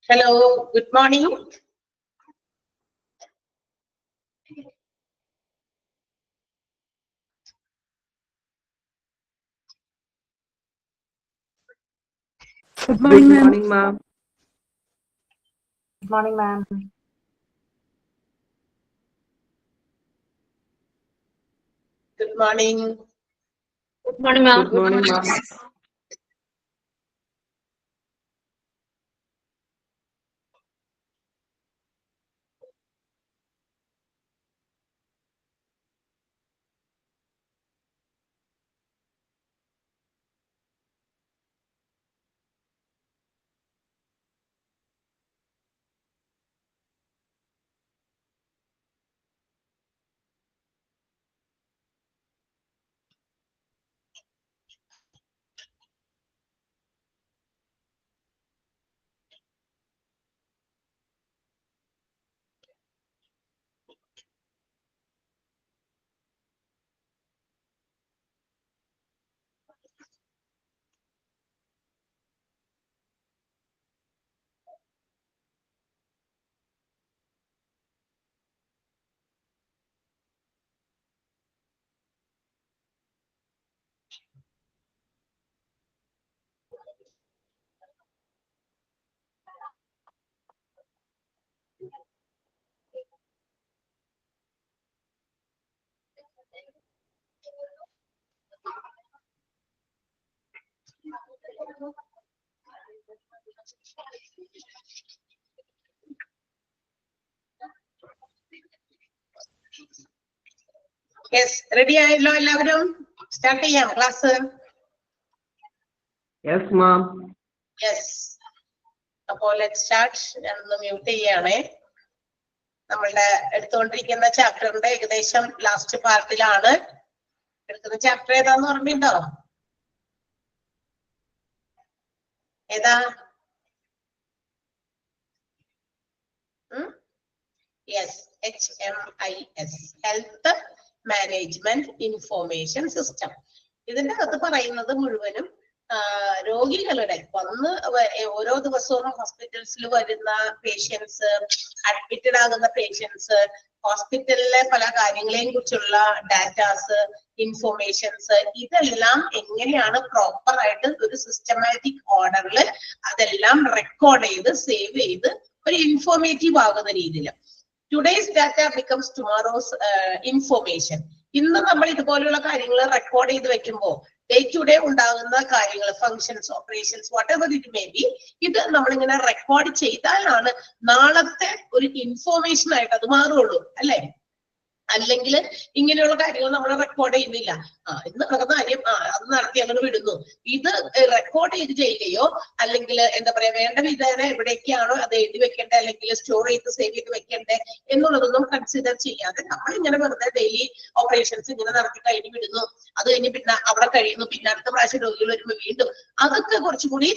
Hello, good morning. Good morning, ma'am. Good morning, ma'am. Good morning, ma'am. Good morning. Good morning, ma'am. Good morning, ma'am. Yes, ready ആയല്ലോ എല്ലാവരും? Start ചെയ്യാം class. Yes, ma'am. Yes. അപ്പോൾ let's start. ഞാനൊന്ന് mute ചെയ്യാണ്. നമ്മളുടെ എടുത്തുകൊണ്ടിരിക്കുന്ന ചാപ്റ്ററിന്റെ ഏകദേശം last പാർട്ടിലാണ്. എടുക്കുന്ന chapter ഏതാന്ന് ഓർമ്മയുണ്ടോ? ഏതാ? Yes, HMIS, Health Management Information System. ഇതിന്റെ അകത്ത് പറയുന്നത് മുഴുവനും രോഗികളുടെ ഓരോ ദിവസവും ഹോസ്പിറ്റൽസിൽ വരുന്ന പേഷ്യൻസ്, അഡ്മിറ്റഡ് ആകുന്ന പേഷ്യൻസ്, ഹോസ്പിറ്റലിലെ പല കാര്യങ്ങളെയും കുറിച്ചുള്ള ഡാറ്റാസ്, ഇൻഫോർമേഷൻസ്, ഇതെല്ലാം എങ്ങനെയാണ് പ്രോപ്പർ ആയിട്ട് ഒരു സിസ്റ്റമാറ്റിക് ഓർഡറിൽ അതെല്ലാം റെക്കോർഡ് ചെയ്ത് സേവ് ചെയ്ത് ഒരു ഇൻഫോർമേറ്റീവ് ആകുന്ന രീതിയിൽ. Today's data becomes tomorrow's information. ഇന്ന് നമ്മൾ ഇതുപോലുള്ള കാര്യങ്ങൾ റെക്കോർഡ് ചെയ്ത് വെക്കുമ്പോൾ ഡേ ടു ഡേ ഉണ്ടാകുന്ന കാര്യങ്ങൾ, functions, operations, what ever it may be, ഇത് നമ്മളിങ്ങനെ റെക്കോർഡ് ചെയ്താലാണ് നാളത്തെ ഒരു ഇൻഫോർമേഷൻ ആയിട്ട് അത് മാറുള്ളൂ, അല്ലെ? അല്ലെങ്കിൽ ഇങ്ങനെയുള്ള കാര്യങ്ങൾ നമ്മൾ റെക്കോർഡ് ചെയ്യുന്നില്ല. ഇന്ന് നടന്ന കാര്യം അത് നടത്തി അങ്ങനെ വിടുന്നു. ഇത് റെക്കോർഡ് ചെയ്ത് ചെയ്യുകയോ അല്ലെങ്കിൽ എന്താ പറയാ വേണ്ട വിധേന എവിടേക്കാണോ അത് എഴുതി വെക്കേണ്ടത് അല്ലെങ്കിൽ സ്റ്റോർ ചെയ്ത് സേവ് ചെയ്ത് വെക്കേണ്ടത് എന്നുള്ളതൊന്നും കൺസിഡർ ചെയ്യാതെ നമ്മൾ ഇങ്ങനെ വെറുതെ ഡെയിലി ഓപ്പറേഷൻസ് ഇങ്ങനെ നടത്തി കഴിഞ്ഞ് വിടുന്നു. അത് കഴിഞ്ഞ് പിന്നെ അവിടെ കഴിയുന്നു, പിന്നെ അടുത്ത പ്രാവശ്യം രോഗികൾ വരുമ്പോൾ വീണ്ടും അതൊക്കെ കുറച്ചുകൂടി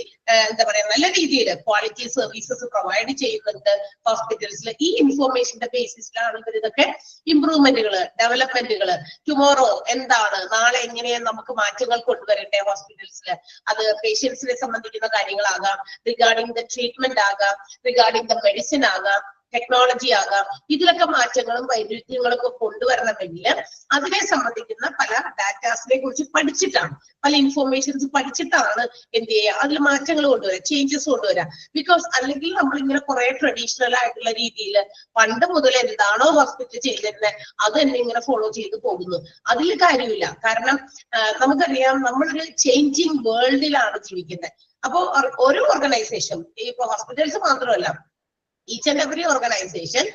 എന്താ പറയാ നല്ല രീതിയിൽ ക്വാളിറ്റി സർവീസസ് പ്രൊവൈഡ് ചെയ്യുന്നുണ്ട് ഹോസ്പിറ്റൽസിൽ. ഈ ഇൻഫോർമേഷന്റെ ബേസിസിലാണ് ഇവർ ഇതൊക്കെ ഇംപ്രൂവ്മെന്റുകള്, ഡെവലപ്മെന്റുകള്, ടുമോറോ എന്താണ്, നാളെ എങ്ങനെയാണ് നമുക്ക് മാറ്റങ്ങൾ കൊണ്ടുവരട്ടെ ഹോസ്പിറ്റൽസിൽ, അത് പേഷ്യൻസിനെ സംബന്ധിക്കുന്ന കാര്യങ്ങളാകാം, റിഗാർഡിംഗ് ദ ട്രീറ്റ്മെന്റ് ആകാം, റിഗാർഡിംഗ് ദ മെഡിസിൻ ആകാം, ടെക്നോളജി ആകാം, ഇതിലൊക്കെ മാറ്റങ്ങളും വൈരുദ്ധ്യങ്ങളും ഒക്കെ കൊണ്ടുവരണമെങ്കിൽ അതിനെ സംബന്ധിക്കുന്ന പല ഡാറ്റാസിനെ കുറിച്ച് പഠിച്ചിട്ടാണ്, പല ഇൻഫോർമേഷൻസ് പഠിച്ചിട്ടാണ് എന്ത് ചെയ്യുക, അതിൽ മാറ്റങ്ങൾ കൊണ്ടുവരാം, ചേഞ്ചസ് കൊണ്ടുവരാം. ബിക്കോസ് അല്ലെങ്കിൽ നമ്മൾ ഇങ്ങനെ കുറെ ട്രഡീഷണൽ ആയിട്ടുള്ള രീതിയിൽ പണ്ട് മുതൽ എന്താണോ ഹോസ്പിറ്റൽ ചെയ്തിരുന്നത് അത് തന്നെ ഇങ്ങനെ ഫോളോ ചെയ്ത് പോകുന്നു. അതിൽ കാര്യമില്ല. കാരണം നമുക്കറിയാം നമ്മളൊരു ചേഞ്ചിങ് വേൾഡിലാണ് ജീവിക്കുന്നത്. അപ്പോ ഓരോ ഓർഗനൈസേഷൻ, ഇപ്പൊ ഹോസ്പിറ്റൽസ് മാത്രമല്ല, each and every organization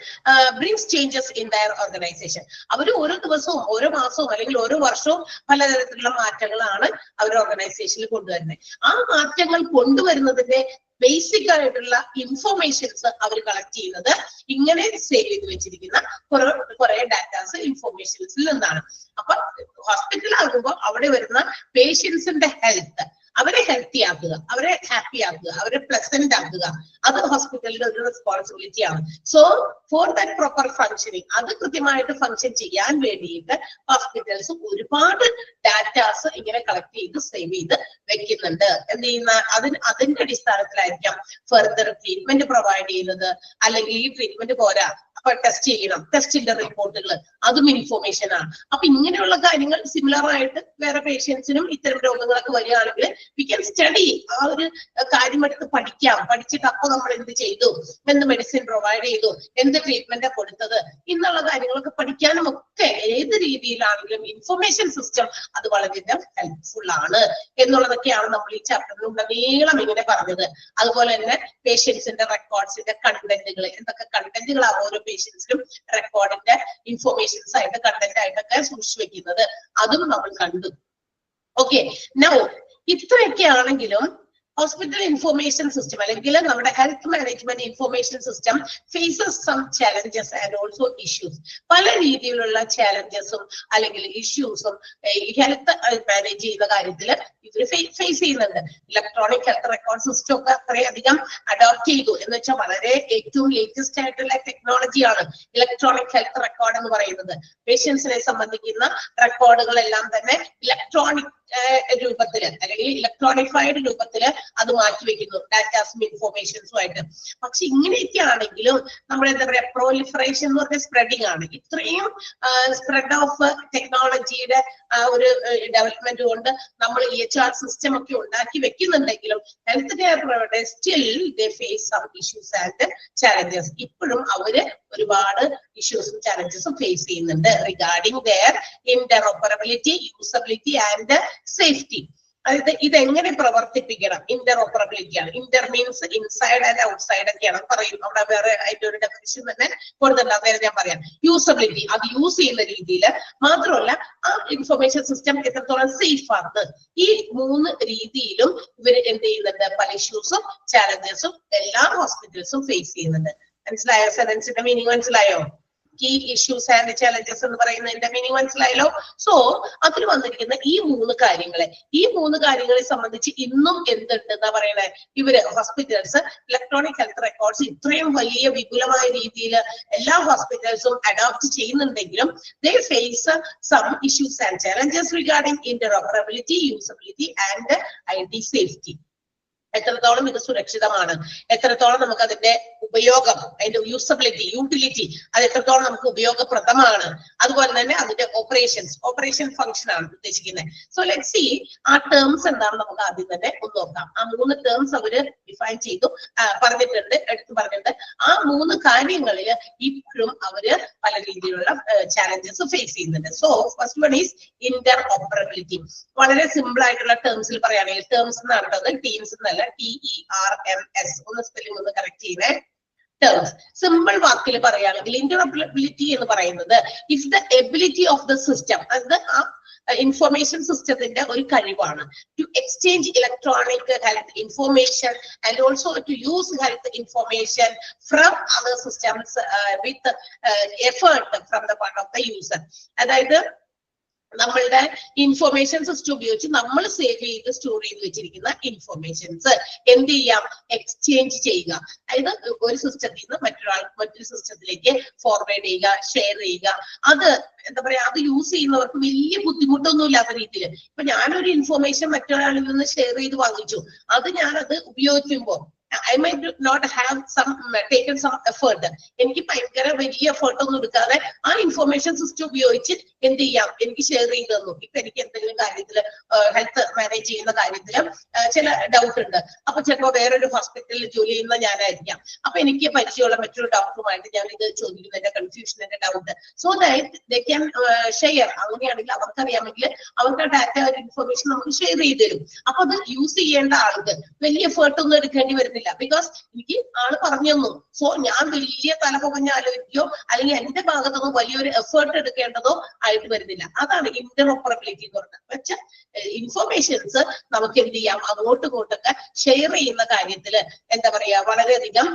brings changes in their organization. അവർ ഓരോ ദിവസവും ഓരോ മാസവും അല്ലെങ്കിൽ ഓരോ വർഷവും പലതരത്തിലുള്ള മാറ്റങ്ങളാണ് അവർ ഓർഗനൈസേഷനിൽ കൊണ്ടുവരുന്നത്. ആ മാറ്റങ്ങൾ കൊണ്ടുവരുന്നതിന്റെ ബേസിക് ആയിട്ടുള്ള ഇൻഫോർമേഷൻസ് അവർ കളക്ട് ചെയ്യുന്നത് ഇങ്ങനെ സേവ് ചെയ്ത് വെച്ചിരിക്കുന്ന കുറെ ഡാറ്റാസ്, ഇൻഫോർമേഷൻസിൽ നിന്നാണ്. അപ്പൊ ഹോസ്പിറ്റലാകുമ്പോൾ അവിടെ വരുന്ന പേഷ്യൻസിന്റെ ഹെൽത്ത്, അവരെ ഹെൽത്തി ആക്കുക, അവരെ ഹാപ്പി ആക്കുക, അവരെ പ്ലസന്റ് ആക്കുക, അത് ഹോസ്പിറ്റലിന്റെ ഒരു റെസ്പോൺസിബിലിറ്റി ആണ്. So for that proper functioning, അത് കൃത്യമായിട്ട് ഫങ്ഷൻ ചെയ്യാൻ വേണ്ടിയിട്ട് ഹോസ്പിറ്റൽസ് ഒരുപാട് ഡാറ്റാസ് ഇങ്ങനെ കളക്ട് ചെയ്ത് സേവ് ചെയ്ത് വെക്കുന്നുണ്ട്. എന്ത് ചെയ്യുന്ന അതിന്റെ അടിസ്ഥാനത്തിലായിരിക്കാം ഫർദർ ട്രീറ്റ്മെന്റ് പ്രൊവൈഡ് ചെയ്യുന്നത്. അല്ലെങ്കിൽ ഈ ട്രീറ്റ്മെന്റ് പോരാ, അപ്പൊ ടെസ്റ്റ് ചെയ്യണം, ടെസ്റ്റിന്റെ റിപ്പോർട്ടുകൾ, അതും ഇൻഫോർമേഷൻ ആണ്. അപ്പൊ ഇങ്ങനെയുള്ള കാര്യങ്ങൾ സിമിലർ ആയിട്ട് വേറെ പേഷ്യൻസിനും ഇത്തരം രോഗങ്ങളൊക്കെ വരികയാണെങ്കിൽ വി ക്യാൻ സ്റ്റഡി, ആ ഒരു കാര്യം എടുത്ത് പഠിക്കാം. പഠിച്ചിട്ട് അപ്പൊ നമ്മൾ എന്ത് ചെയ്തു, എന്ത് മെഡിസിൻ പ്രൊവൈഡ് ചെയ്തു, എന്ത് ട്രീറ്റ്മെന്റ് കൊടുത്തത് എന്നുള്ള കാര്യങ്ങളൊക്കെ പഠിക്കാനും ഒക്കെ ഏത് രീതിയിലാണെങ്കിലും ഇൻഫർമേഷൻ സിസ്റ്റം അത് വളരെയധികം ഹെൽപ്ഫുൾ ആണ് എന്നുള്ളതൊക്കെയാണ് നമ്മൾ ഈ ചാപ്റ്ററിലുടനീളം ഇങ്ങനെ പറഞ്ഞത്. അതുപോലെ തന്നെ പേഷ്യൻസിന്റെ റെക്കോർഡ്സിന്റെ കണ്ടന്റുകൾ, എന്തൊക്കെ കണ്ടന്റുകളാണ് ഓരോ പേഷ്യൻസിനും റെക്കോർഡിന്റെ ഇൻഫോർമേഷൻസ് ആയിട്ട് കണ്ടന്റ് ആയിട്ടൊക്കെ സൂക്ഷിച്ചു വെക്കുന്നത്, അതും നമ്മൾ കണ്ടു. ഓക്കെ, നൗ ഇത്രയൊക്കെ ആണെങ്കിലും ഹോസ്പിറ്റൽ ഇൻഫോർമേഷൻ സിസ്റ്റം അല്ലെങ്കിൽ നമ്മുടെ health management information system faces some challenges and also issues. പല രീതിയിലുള്ള ചാലഞ്ചസും അല്ലെങ്കിൽ ഇഷ്യൂസും ഹെൽത്ത് മാനേജ് ചെയ്യുന്ന കാര്യത്തിൽ ഇവർ ഫേസ് ചെയ്യുന്നുണ്ട്. ഇലക്ട്രോണിക് ഹെൽത്ത് റെക്കോർഡ് സിസ്റ്റം ഒക്കെ അത്രയധികം അഡോപ്റ്റ് ചെയ്തു എന്ന് വെച്ചാൽ വളരെ ഏറ്റവും ലേറ്റസ്റ്റ് ആയിട്ടുള്ള ടെക്നോളജിയാണ് ഇലക്ട്രോണിക് ഹെൽത്ത് റെക്കോർഡ് എന്ന് പറയുന്നത്. പേഷ്യൻസിനെ സംബന്ധിക്കുന്ന റെക്കോർഡുകളെല്ലാം തന്നെ ഇലക്ട്രോണിക് രൂപത്തില് അല്ലെങ്കിൽ ഇലക്ട്രോണിഫൈഡ് രൂപത്തില് അത് മാറ്റിവെക്കുന്നു, ഡാറ്റാസും ഇൻഫോർമേഷൻസും ആയിട്ട്. പക്ഷെ ഇങ്ങനെയൊക്കെ ആണെങ്കിലും നമ്മൾ എന്താ പറയാ, പ്രോലിഫറേഷൻ എന്ന് പറഞ്ഞ സ്പ്രെഡിങ് ആണ്. ഇത്രയും സ്പ്രെഡ് ഓഫ് ടെക്നോളജിയുടെ ഒരു ഡെവലപ്മെന്റ് കൊണ്ട് നമ്മൾ EHR സിസ്റ്റം ഒക്കെ ഉണ്ടാക്കി വെക്കുന്നുണ്ടെങ്കിലും health care providers still they face some issues and challenges. ഇപ്പോഴും അവര് ഒരുപാട് ഇഷ്യൂസും ചാലഞ്ചസും ഫേസ് ചെയ്യുന്നുണ്ട് regarding their interoperability, usability and safety. അതായത് ഇതെങ്ങനെ പ്രവർത്തിപ്പിക്കണം, ഇന്റർഓപ്പറബിലിറ്റി ആണ്. Inter means inside and outside ഒക്കെയാണ് പറയും. അവിടെ വേറെ ആയിട്ട് ഒരു ഡെഫിനിഷൻ തന്നെ കൊടുത്തിട്ടുണ്ട്, അന്നേരം ഞാൻ പറയാം. യൂസബിലിറ്റി, അത് യൂസ് ചെയ്യുന്ന രീതിയിൽ മാത്രമല്ല ആ ഇൻഫർമേഷൻ സിസ്റ്റം എത്രത്തോളം സേഫ് ആണ്. ഈ മൂന്ന് രീതിയിലും ഇവർ എന്ത് ചെയ്യുന്നുണ്ട്, പല ഇഷ്യൂസും ചാലഞ്ചസും എല്ലാ ഹോസ്പിറ്റൽസും ഫേസ് ചെയ്യുന്നുണ്ട്. മനസ്സിലായോ? സെൻസിന്റെ മീനിങ് മനസ്സിലായോ? കീ ഇഷ്യൂസ് ആൻഡ് ചാലഞ്ചസ് എന്ന് പറയുന്നതിന്റെ മീനിങ് മനസ്സിലായല്ലോ. സോ അതിൽ വന്നിരിക്കുന്ന ഈ മൂന്ന് കാര്യങ്ങളെ സംബന്ധിച്ച് ഇന്നും എന്തുണ്ട് എന്നാ പറയണേ, ഇവര് ഹോസ്പിറ്റൽസ് ഇലക്ട്രോണിക് ഹെൽത്ത് റെക്കോർഡ്സ് ഇത്രയും വലിയ വിപുലമായ രീതിയിൽ എല്ലാ ഹോസ്പിറ്റൽസും അഡോപ്റ്റ് ചെയ്യുന്നുണ്ടെങ്കിലും they face some issues and challenges regarding interoperability, usability and ID safety. എത്രത്തോളം ഇത് സുരക്ഷിതമാണ്, എത്രത്തോളം നമുക്ക് അതിന്റെ ഉപയോഗം, അതിന്റെ യൂസബിലിറ്റി, യൂട്ടിലിറ്റി, അത് എത്രത്തോളം നമുക്ക് ഉപയോഗപ്രദമാണ്. അതുപോലെ തന്നെ അതിന്റെ ഓപ്പറേഷൻ ഫംഗ്ഷൻ ആണ് ഉദ്ദേശിക്കുന്നത്. സോ ലെറ്റ്സ് സീ ആ ടേംസ് എന്താണെന്ന് നമുക്ക് ആദ്യം തന്നെ ഒന്ന് നോക്കാം. ആ മൂന്ന് ടേംസ് അവര് ഡിഫൈൻ ചെയ്തു, പറഞ്ഞിട്ടുണ്ട്, എടുത്തു പറഞ്ഞിട്ടുണ്ട്. ആ മൂന്ന് കാര്യങ്ങളിൽ ഇപ്പോഴും അവര് പല രീതിയിലുള്ള ചാലഞ്ചസ് ഫേസ് ചെയ്യുന്നുണ്ട്. So first one is interoperability. വളരെ സിമ്പിൾ ആയിട്ടുള്ള ടേംസിൽ പറയുകയാണെങ്കിൽ, ടേംസ് എന്നാണ് കേട്ടത്, ടീംസ് എന്നല്ല, TERMS. ഒന്ന് സ്പെല്ലിംഗ് ഒന്ന് കറക്റ്റ് ചെയ്തേ. ടേംസ് സിമ്പിൾ വാക്കിൽ പറയുകയാണെങ്കിൽ ഇന്റർഓപ്പറബിലിറ്റി എന്ന് പറയുന്നത് is the ability of the system, അത് ആ ഇൻഫോർമേഷൻ സിസ്റ്റത്തിന്റെ ഒരു കഴിവാണ്. To exchange electronic health information and also to use health information from other systems with effort from the part of the user. അതായത് നമ്മളുടെ ഇൻഫോർമേഷൻ സിസ്റ്റം ഉപയോഗിച്ച് നമ്മൾ save ചെയ്ത് സ്റ്റോർ ചെയ്ത് വെച്ചിരിക്കുന്ന ഇൻഫോർമേഷൻസ് എന്ത് ചെയ്യാം, എക്സ്ചേഞ്ച് ചെയ്യുക. അതായത് ഒരു സിസ്റ്റത്തിൽ നിന്ന് മറ്റൊരു സിസ്റ്റത്തിലേക്ക് ഫോർവേഡ് ചെയ്യുക, ഷെയർ ചെയ്യുക. അത് എന്താ പറയാ, അത് യൂസ് ചെയ്യുന്നവർക്ക് വലിയ ബുദ്ധിമുട്ടൊന്നും ഇല്ലാത്ത രീതിയിൽ. ഇപ്പൊ ഞാനൊരു ഇൻഫോർമേഷൻ മറ്റൊരാളിൽ നിന്ന് ഷെയർ ചെയ്ത് വാങ്ങിച്ചു, അത് ഞാനത് ഉപയോഗിക്കുമ്പോൾ I might not have taken some effort. എനിക്ക് ഭയങ്കര വലിയ എഫേർട്ട് ഒന്നും എടുക്കാതെ ആ ഇൻഫോർമേഷൻ സിസ്റ്റം ഉപയോഗിച്ച് എന്ത് ചെയ്യാം, എനിക്ക് ഷെയർ ചെയ്ത് തന്നു. ഇപ്പൊ എനിക്ക് എന്തെങ്കിലും കാര്യത്തില് ഹെൽത്ത് മാനേജ് ചെയ്യുന്ന കാര്യത്തില് ചില ഡൗട്ട് ഉണ്ട്. അപ്പൊ ചിലപ്പോ വേറൊരു ഹോസ്പിറ്റലിൽ ജോലി ചെയ്യുന്ന ഞാനായിരിക്കാം. അപ്പൊ എനിക്ക് പരിചയമുള്ള മറ്റൊരു ഡോക്ടറുമായിട്ട് ഞാൻ ഇത് ചോദിക്കുന്നു, എന്റെ കൺഫ്യൂഷൻ, എന്റെ doubt. So that they can share. അങ്ങനെയാണെങ്കിൽ അവർക്കറിയാമെങ്കിൽ അവർക്ക് ആ ഡാറ്റ, ഒരു ഇൻഫോർമേഷൻ നമുക്ക് ഷെയർ ചെയ്ത് തരും. അപ്പൊ അത് യൂസ് ചെയ്യേണ്ട ആൾക്ക് വലിയ എഫേർട്ട് ഒന്നും എടുക്കേണ്ടി വരുന്നില്ല. ബിക്കോസ് എനിക്ക് ആള് പറഞ്ഞു തന്നു. സോ ഞാൻ വലിയ തലപുകഞ്ഞ് ആലോചിക്കുകയോ അല്ലെങ്കിൽ എന്റെ ഭാഗത്തുനിന്ന് വലിയൊരു എഫേർട്ട് എടുക്കേണ്ടതോ ആയിട്ട് വരുന്നില്ല. അതാണ് ഇന്റർഓപ്പറബിലിറ്റി എന്ന് പറഞ്ഞത്. വെച്ചാൽ ഇൻഫോർമേഷൻസ് നമുക്ക് എന്ത് ചെയ്യാം, അങ്ങോട്ടും ഇങ്ങോട്ടൊക്കെ ഷെയർ ചെയ്യുന്ന കാര്യത്തില് എന്താ പറയാ, വളരെയധികം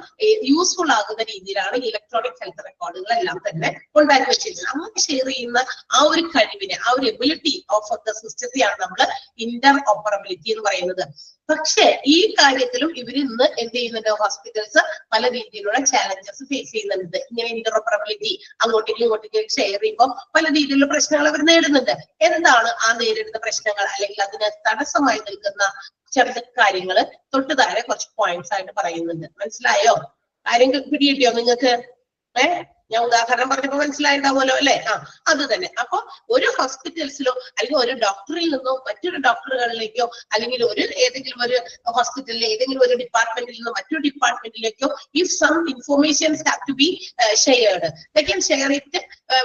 യൂസ്ഫുൾ ആകുന്ന രീതിയിലാണ് ഇലക്ട്രോണിക് ഹെൽത്ത് റെക്കോർഡുകളെല്ലാം തന്നെ ഉണ്ടാക്കി വെച്ചിരിക്കുന്നത്. അങ്ങനെ ഷെയർ ചെയ്യുന്ന ആ ഒരു കഴിവിനെ, ആ ഒരു എബിലിറ്റി ഓഫ് ദ സിസ്റ്റത്തെയാണ് നമ്മൾ ഇന്റർഓപ്പറബിലിറ്റി എന്ന് പറയുന്നത്. പക്ഷെ ഈ കാര്യത്തിലും ഇവർ ഇന്ന് എന്ത് ചെയ്യുന്നുണ്ട്, ഹോസ്പിറ്റൽസ് പല രീതിയിലുള്ള ചാലഞ്ചസ് ഫേസ് ചെയ്യുന്നുണ്ട്. ഇങ്ങനെ ഇന്റർഓപ്പറബിലിറ്റി അങ്ങോട്ടേക്കും ഇങ്ങോട്ടേക്കും ഷെയർ ചെയ്യുമ്പോൾ പല രീതിയിലുള്ള പ്രശ്നങ്ങൾ അവർ നേരിടുന്നുണ്ട്. എന്താണ് ആ നേരിടുന്ന പ്രശ്നങ്ങൾ, അല്ലെങ്കിൽ അതിന് തടസ്സമായി നിൽക്കുന്ന ചില കാര്യങ്ങൾ തൊട്ട് താഴെ കുറച്ച് പോയിന്റ്സ് ആയിട്ട് പറയുന്നുണ്ട്. മനസ്സിലായോ? ആരെങ്കിലും പിടികിട്ടിയോ നിങ്ങൾക്ക്? ഞാൻ ഉദാഹരണം പറഞ്ഞപ്പോ മനസ്സിലായിണ്ടാവുമല്ലോ അല്ലെ? അത് തന്നെ. അപ്പൊ ഒരു ഹോസ്പിറ്റൽസിലോ അല്ലെങ്കിൽ ഒരു ഡോക്ടറിൽ നിന്നോ മറ്റൊരു ഡോക്ടറുകളിലേക്കോ അല്ലെങ്കിൽ ഏതെങ്കിലും ഒരു ഹോസ്പിറ്റലിലെ ഏതെങ്കിലും ഒരു ഡിപ്പാർട്ട്മെന്റിൽ നിന്നോ മറ്റൊരു ഡിപ്പാർട്ട്മെന്റിലേക്കോ if some informations have to be shared, they can share it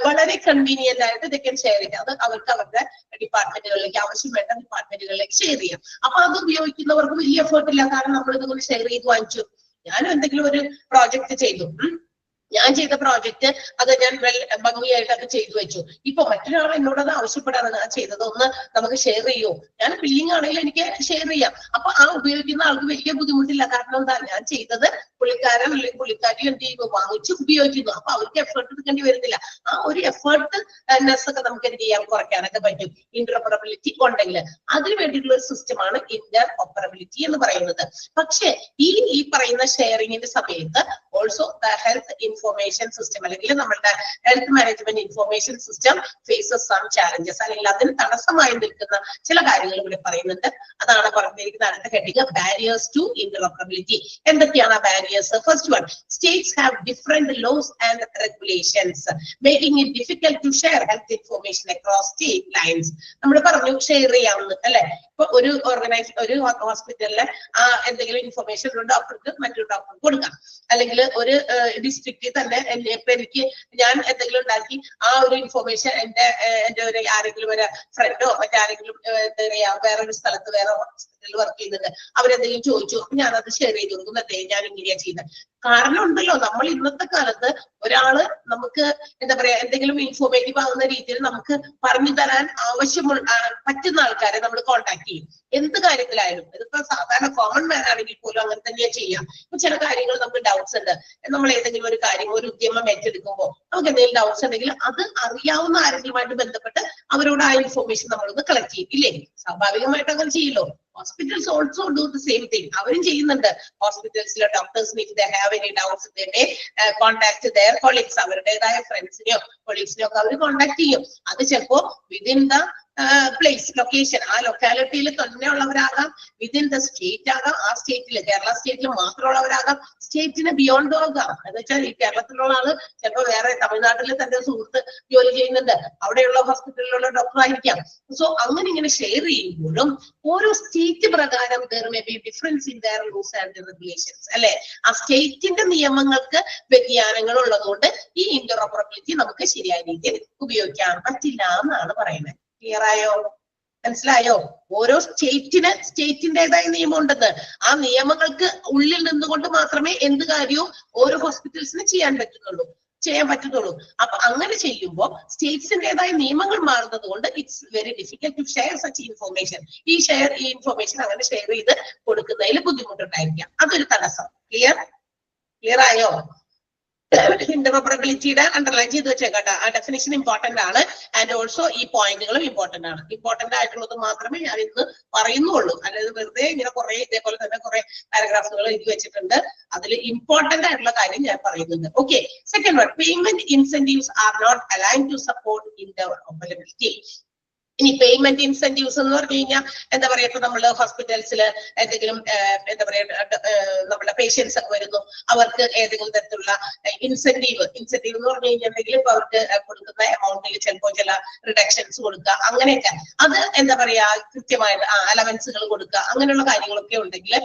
വളരെ കൺവീനിയന്റ് ആയിട്ട് ദേ ക്യാൻ ഷെയർ ഇറ്റ്. അത് അവർക്ക് അവരുടെ ഡിപ്പാർട്ട്മെന്റുകളിലേക്ക്, ആവശ്യം വേണ്ട ഡിപ്പാർട്ട്മെന്റുകളിലേക്ക് ഷെയർ ചെയ്യാം. അപ്പൊ അത് ഉപയോഗിക്കുന്നവർക്ക് വലിയ എഫേർട്ട് ഇല്ല. കാരണം നമ്മൾ ഇതുകൊണ്ട് ഷെയർ ചെയ്ത് വാങ്ങിച്ചു. ഞാനും എന്തെങ്കിലും ഒരു പ്രോജക്റ്റ് ചെയ്തു, ഞാൻ ചെയ്ത പ്രോജക്റ്റ് അത് ഞാൻ ഭംഗിയായിട്ട് അത് ചെയ്തു വെച്ചു. ഇപ്പൊ മറ്റൊരാൾ എന്നോട് അത് ആവശ്യപ്പെടാണ്, ഞാൻ ചെയ്തതൊന്ന് നമുക്ക് ഷെയർ ചെയ്യൂ. ഞാൻ ഫില്ലിംഗ് ആണെങ്കിൽ എനിക്ക് ഷെയർ ചെയ്യാം. അപ്പൊ ആ ഉപയോഗിക്കുന്ന ആൾക്ക് വലിയ ബുദ്ധിമുട്ടില്ല. കാരണം എന്താ, ഞാൻ ചെയ്തത് പുള്ളിക്കാരൻ അല്ലെങ്കിൽ പുള്ളിക്കാരി എന്ത് ചെയ്യുന്നു, വാങ്ങിച്ച് ഉപയോഗിക്കുന്നു. അപ്പൊ അവർക്ക് എഫേർട്ട് എടുക്കേണ്ടി വരുന്നില്ല. ആ ഒരു എഫേർട്ട്നെസ് ഒക്കെ നമുക്ക് എന്ത് ചെയ്യാൻ, കുറയ്ക്കാനൊക്കെ പറ്റും ഇന്റർഓപ്പറബിലിറ്റി ഉണ്ടെങ്കിൽ. അതിന് വേണ്ടിയിട്ടുള്ള ഒരു സിസ്റ്റമാണ് ഇന്റർഓപ്പറബിലിറ്റി എന്ന് പറയുന്നത്. പക്ഷെ ഈ പറയുന്ന ഷെയറിങ്ങിന്റെ സമയത്ത് also the health information system അല്ലെങ്കിൽ നമ്മുടെ health management information system faces some challenges, അല്ലെങ്കിൽ അതിന് തടസ്സമായി നിൽക്കുന്ന ചില കാര്യങ്ങൾ ഇവിടെ പറയുന്നുണ്ട്. അതാണ് പറഞ്ഞിരിക്കുന്ന അടുത്ത ഹെഡിങ്, ബാരിയേഴ്സ് ടു ഇന്റർഓപ്പറബിലിറ്റി. എന്തൊക്കെയാണ് ആ barriers? First one, states have different laws and regulations making it difficult to share health information across state lines. നമ്മൾ പറഞ്ഞു ഷെയർ ചെയ്യാമെന്ന് അല്ലെ. ഇപ്പൊ ഒരു ഹോസ്പിറ്റലിലെ എന്തെങ്കിലും ഇൻഫോർമേഷൻ ഒരു ഡോക്ടർക്ക് മറ്റൊരു ഡോക്ടർക്ക് കൊടുക്കാം, അല്ലെങ്കിൽ ഒരു ഡിസ്ട്രിക്റ്റിൽ തന്നെ ഇപ്പൊ ഞാൻ എന്തെങ്കിലും ഉണ്ടാക്കി ആ ഒരു ഇൻഫോർമേഷൻ എന്റെ ഒരു ആരെങ്കിലും ഒരു ഫ്രണ്ടോ മറ്റാരെങ്കിലും എന്താ പറയാ വേറൊരു സ്ഥലത്ത് വേറെ ഹോസ്പിറ്റലിൽ വർക്ക് ചെയ്യുന്നുണ്ട്, അവരെന്തെങ്കിലും ചോദിച്ചു, ഞാൻ അത് ഷെയർ ചെയ്ത് കൊടുക്കും. ഞാൻ ഇങ്ങനെയാ ചെയ്യുന്നത്. കാരണം ഉണ്ടല്ലോ, നമ്മൾ ഇന്നത്തെ കാലത്ത് ഒരാള് നമുക്ക് എന്താ പറയാ എന്തെങ്കിലും ഇൻഫോർമേറ്റീവ് ആകുന്ന രീതിയിൽ നമുക്ക് പറഞ്ഞു തരാൻ പറ്റുന്ന ആൾക്കാരെ നമ്മൾ കോൺടാക്ട് ചെയ്യും. എന്ത് കാര്യത്തിലായാലും. ഇതിപ്പോ സാധാരണ കോമൺ മാൻ ആണെങ്കിൽ പോലും അങ്ങനെ തന്നെയാ ചെയ്യാം. ഇപ്പൊ ചില കാര്യങ്ങൾ നമുക്ക് ഡൗട്ട്സ് ഉണ്ട്, നമ്മൾ ഏതെങ്കിലും ഒരു കാര്യം ഒരു ഉദ്യമം ഏറ്റെടുക്കുമ്പോൾ നമുക്ക് എന്തെങ്കിലും ഡൗട്ട്സ് ഉണ്ടെങ്കിൽ അത് അറിയാവുന്ന ആരെങ്കിലുമായിട്ട് ബന്ധപ്പെട്ട് അവരോട് ആ ഇൻഫോർമേഷൻ നമ്മളൊന്ന് കളക്ട് ചെയ്യും. ഇല്ലേ? സ്വാഭാവികമായിട്ട് അങ്ങനെ ചെയ്യല്ലോ. Hospitals also do the same thing. അവരും ചെയ്യുന്നുണ്ട്. ഹോസ്പിറ്റൽസിലെ ഡോക്ടേഴ്സിന് if they have any doubts they may contact their colleagues. അവരുടേതായ ഫ്രണ്ട്സിനെയോ കൊളീഗ്സിനെയോ ഒക്കെ അവർ കോൺടാക്ട് ചെയ്യും. അത് ചിലപ്പോ വിതിൻ ദ പ്ലേസ് ലൊക്കേഷൻ, ആ ലൊക്കാലിറ്റിയിൽ തന്നെ ഉള്ളവരാകാം, വിതിൻ ദ സ്റ്റേറ്റ് ആകാം, ആ സ്റ്റേറ്റിൽ കേരള സ്റ്റേറ്റിൽ മാത്രമുള്ളവരാകാം, സ്റ്റേറ്റിന് ബിയോണ്ട് ആകാം. എന്ന് വെച്ചാൽ ഈ കേരളത്തിലുള്ള ആള് ചിലപ്പോൾ വേറെ തമിഴ്നാട്ടിൽ തന്റെ സുഹൃത്ത് ജോലി ചെയ്യുന്നുണ്ട്, അവിടെയുള്ള ഹോസ്പിറ്റലിലുള്ള ഡോക്ടർ ആയിരിക്കാം. സോ അങ്ങനെ ഇങ്ങനെ ഷെയർ ചെയ്യുമ്പോഴും ഓരോ സ്റ്റേറ്റ് പ്രകാരം there may be difference in their rules and regulations അല്ലെ. ആ സ്റ്റേറ്റിന്റെ നിയമങ്ങൾക്ക് വ്യതിയാനങ്ങൾ ഉള്ളതുകൊണ്ട് ഈ ഇന്റർഓപ്പറബിലിറ്റി നമുക്ക് ശരിയായ രീതിയിൽ ഉപയോഗിക്കാൻ പറ്റില്ല എന്നാണ് പറയുന്നത്. ക്ലിയർ ആയോ? മനസ്സിലായോ? ഓരോ സ്റ്റേറ്റിന്റേതായ നിയമം ഉണ്ടെന്ന്. ആ നിയമങ്ങൾക്ക് ഉള്ളിൽ നിന്നുകൊണ്ട് മാത്രമേ എന്ത് കാര്യവും ഓരോ ഹോസ്പിറ്റൽസിന് ചെയ്യാൻ പറ്റുന്നുള്ളൂ. അപ്പൊ അങ്ങനെ ചെയ്യുമ്പോൾ സ്റ്റേറ്റ്സിന്റേതായ നിയമങ്ങൾ മാറുന്നത് കൊണ്ട് it's very difficult to share such information. ഈ ഇൻഫോർമേഷൻ അങ്ങനെ ഷെയർ ചെയ്ത് കൊടുക്കുന്നതിൽ ബുദ്ധിമുട്ടുണ്ടായിരിക്കാം. അതൊരു തടസ്സം. ക്ലിയർ ആയോ? ഇന്റർഓപ്പറബിലിറ്റിയുടെ അണ്ടർലൈൻ ചെയ്ത് വെച്ചേക്കട്ടെ. ആ ഡെഫിനിഷൻ ഇമ്പോർട്ടന്റ് ആണ്. ആൻഡ് ഓൾസോ ഈ പോയിന്റുകളും ഇമ്പോർട്ടന്റ് ആണ്. ഇമ്പോർട്ടന്റ് ആയിട്ടുള്ളത് മാത്രമേ ഞാൻ ഇന്ന് പറയുന്നുള്ളൂ. അതായത് വെറുതെ ഇങ്ങനെ കുറെ ഇതേപോലെ തന്നെ കുറെ പാരഗ്രാഫുകൾ എഴുതി വെച്ചിട്ടുണ്ട്. അതിൽ ഇമ്പോർട്ടന്റ് ആയിട്ടുള്ള കാര്യം ഞാൻ പറയുന്നുണ്ട്. Okay. Second one, payment incentives are not aligned to support interoperability. ഇനി പേയ്മെന്റ് ഇൻസെന്റീവ്സ് എന്ന് പറഞ്ഞു കഴിഞ്ഞാൽ എന്താ പറയാ, ഇപ്പൊ നമ്മള് ഹോസ്പിറ്റൽസിൽ എന്തെങ്കിലും എന്താ പറയാ നമ്മുടെ പേഷ്യൻസ് ഒക്കെ വരുന്നു, അവർക്ക് ഏതെങ്കിലും തരത്തിലുള്ള ഇൻസെന്റീവ് എന്ന് പറഞ്ഞു കഴിഞ്ഞിട്ടുണ്ടെങ്കിൽ ഇപ്പൊ അവർക്ക് കൊടുക്കുന്ന എമൗണ്ടിൽ ചിലപ്പോൾ ചില റിഡക്ഷൻസ് കൊടുക്കുക, അങ്ങനെയൊക്കെ. അത് എന്താ പറയാ കൃത്യമായിട്ട് അലവൻസുകൾ കൊടുക്കുക, അങ്ങനെയുള്ള കാര്യങ്ങളൊക്കെ ഉണ്ടെങ്കിൽ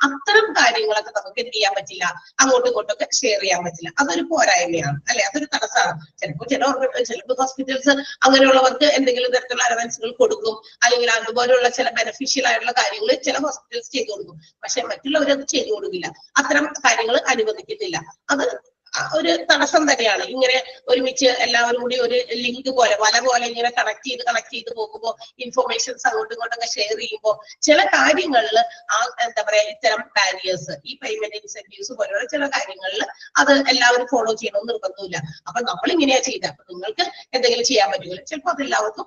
അത്തരം കാര്യങ്ങളൊക്കെ നമുക്ക് എന്ത് ചെയ്യാൻ പറ്റില്ല, അങ്ങോട്ടും ഇങ്ങോട്ടൊക്കെ ഷെയർ ചെയ്യാൻ പറ്റില്ല. അതൊരു പോരായ്മയാണ് അല്ലെ, അതൊരു തടസ്സമാണ്. ചിലപ്പോൾ ഹോസ്പിറ്റൽസ് അങ്ങനെയുള്ളവർക്ക് എന്തെങ്കിലും തരത്തിലുള്ള അലവൻസുകൾ കൊടുക്കും, അല്ലെങ്കിൽ അതുപോലെയുള്ള ചില ബെനിഫിഷ്യൽ ആയിട്ടുള്ള കാര്യങ്ങൾ ചില ഹോസ്പിറ്റൽസ് ചെയ്തു കൊടുക്കും. പക്ഷെ മറ്റുള്ളവരത് ചെയ്തു കൊടുക്കില്ല, അത്തരം കാര്യങ്ങൾ അനുവദിക്കുന്നില്ല. ഒരു തടസ്സം തന്നെയാണ്. ഇങ്ങനെ ഒരുമിച്ച് എല്ലാവരും കൂടി ഒരു ലിങ്ക് പോലെ വല പോലെ ഇങ്ങനെ കണക്ട് ചെയ്ത് പോകുമ്പോൾ ഇൻഫോർമേഷൻസ് അങ്ങോട്ടും ഇങ്ങോട്ടൊക്കെ ഷെയർ ചെയ്യുമ്പോൾ ചില കാര്യങ്ങളിൽ എന്താ പറയാ ഇത്തരം ബാരിയേഴ്സ്, ഈ പേയ്മെന്റ് ഇൻസെന്റീവ്സ് പോലുള്ള ചില കാര്യങ്ങളിൽ അത് എല്ലാവരും ഫോളോ ചെയ്യണമെന്ന് നിർബന്ധമില്ല. അപ്പൊ നമ്മൾ ഇങ്ങനെയാ ചെയ്തത്, അപ്പൊ നിങ്ങൾക്ക് എന്തെങ്കിലും ചെയ്യാൻ പറ്റില്ല, ചിലപ്പോൾ അത് എല്ലാവർക്കും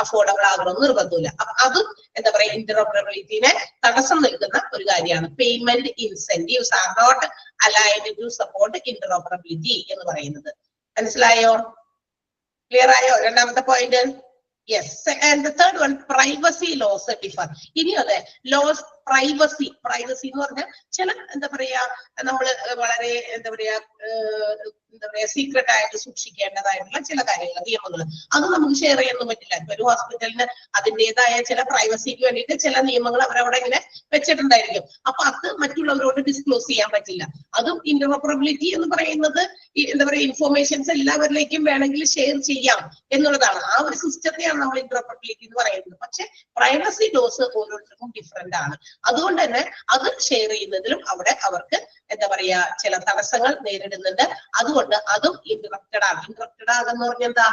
അഫോർഡബിൾ ആകണമെന്ന് നിർബന്ധമില്ല. അപ്പൊ അതും എന്താ പറയാ ഇന്ററോപ്പറബിലിറ്റിനെ തടസ്സം നിൽക്കുന്ന ഒരു കാര്യമാണ്. Payment incentives are not aligned to support interoperability എന്ന് പറയുന്നത്. മനസ്സിലായോ? ക്ലിയർ ആയോ? രണ്ടാമത്തെ point. Yes. And the third one, privacy laws differ. ഇനി അതെ ലോസ് പ്രൈവസി എന്ന് പറഞ്ഞാൽ ചില എന്താ പറയാ നമ്മള് വളരെ എന്താ പറയാ സീക്രട്ട് ആയിട്ട് സൂക്ഷിക്കേണ്ടതായിട്ടുള്ള ചില കാര്യങ്ങൾ, നിയമങ്ങൾ, അത് നമുക്ക് ഷെയർ ചെയ്യാനൊന്നും പറ്റില്ല. ഇപ്പൊ ഒരു ഹോസ്പിറ്റലിന് അതിൻ്റെതായ ചില പ്രൈവസിക്ക് വേണ്ടിയിട്ട് ചില നിയമങ്ങൾ അവരവിടെ ഇങ്ങനെ വെച്ചിട്ടുണ്ടായിരിക്കും. അപ്പൊ അത് മറ്റുള്ളവരോട് ഡിസ്ക്ലോസ് ചെയ്യാൻ പറ്റില്ല. അതും ഇന്ററോപ്പറബിലിറ്റി എന്ന് പറയുന്നത് എന്താ പറയാ ഇൻഫോർമേഷൻസ് എല്ലാവരിലേക്കും വേണമെങ്കിൽ ഷെയർ ചെയ്യാം എന്നുള്ളതാണ്. ആ ഒരു സിസ്റ്റത്തെയാണ് നമ്മൾ ഇന്ററോപ്പറബിലിറ്റി എന്ന് പറയുന്നത്. പക്ഷെ പ്രൈവസി ലോസ് ഓരോരുത്തർക്കും ഡിഫറെന്റ് ആണ്. അതുകൊണ്ട് തന്നെ അത് ഷെയർ ചെയ്യുന്നതിലും അവിടെ അവർക്ക് എന്താ പറയാ ചില തടസ്സങ്ങൾ നേരിടുന്നുണ്ട്. അതുകൊണ്ട് അതും ഇന്ററപ്റ്റഡ് ആകുന്ന പറഞ്ഞാൽ എന്താ,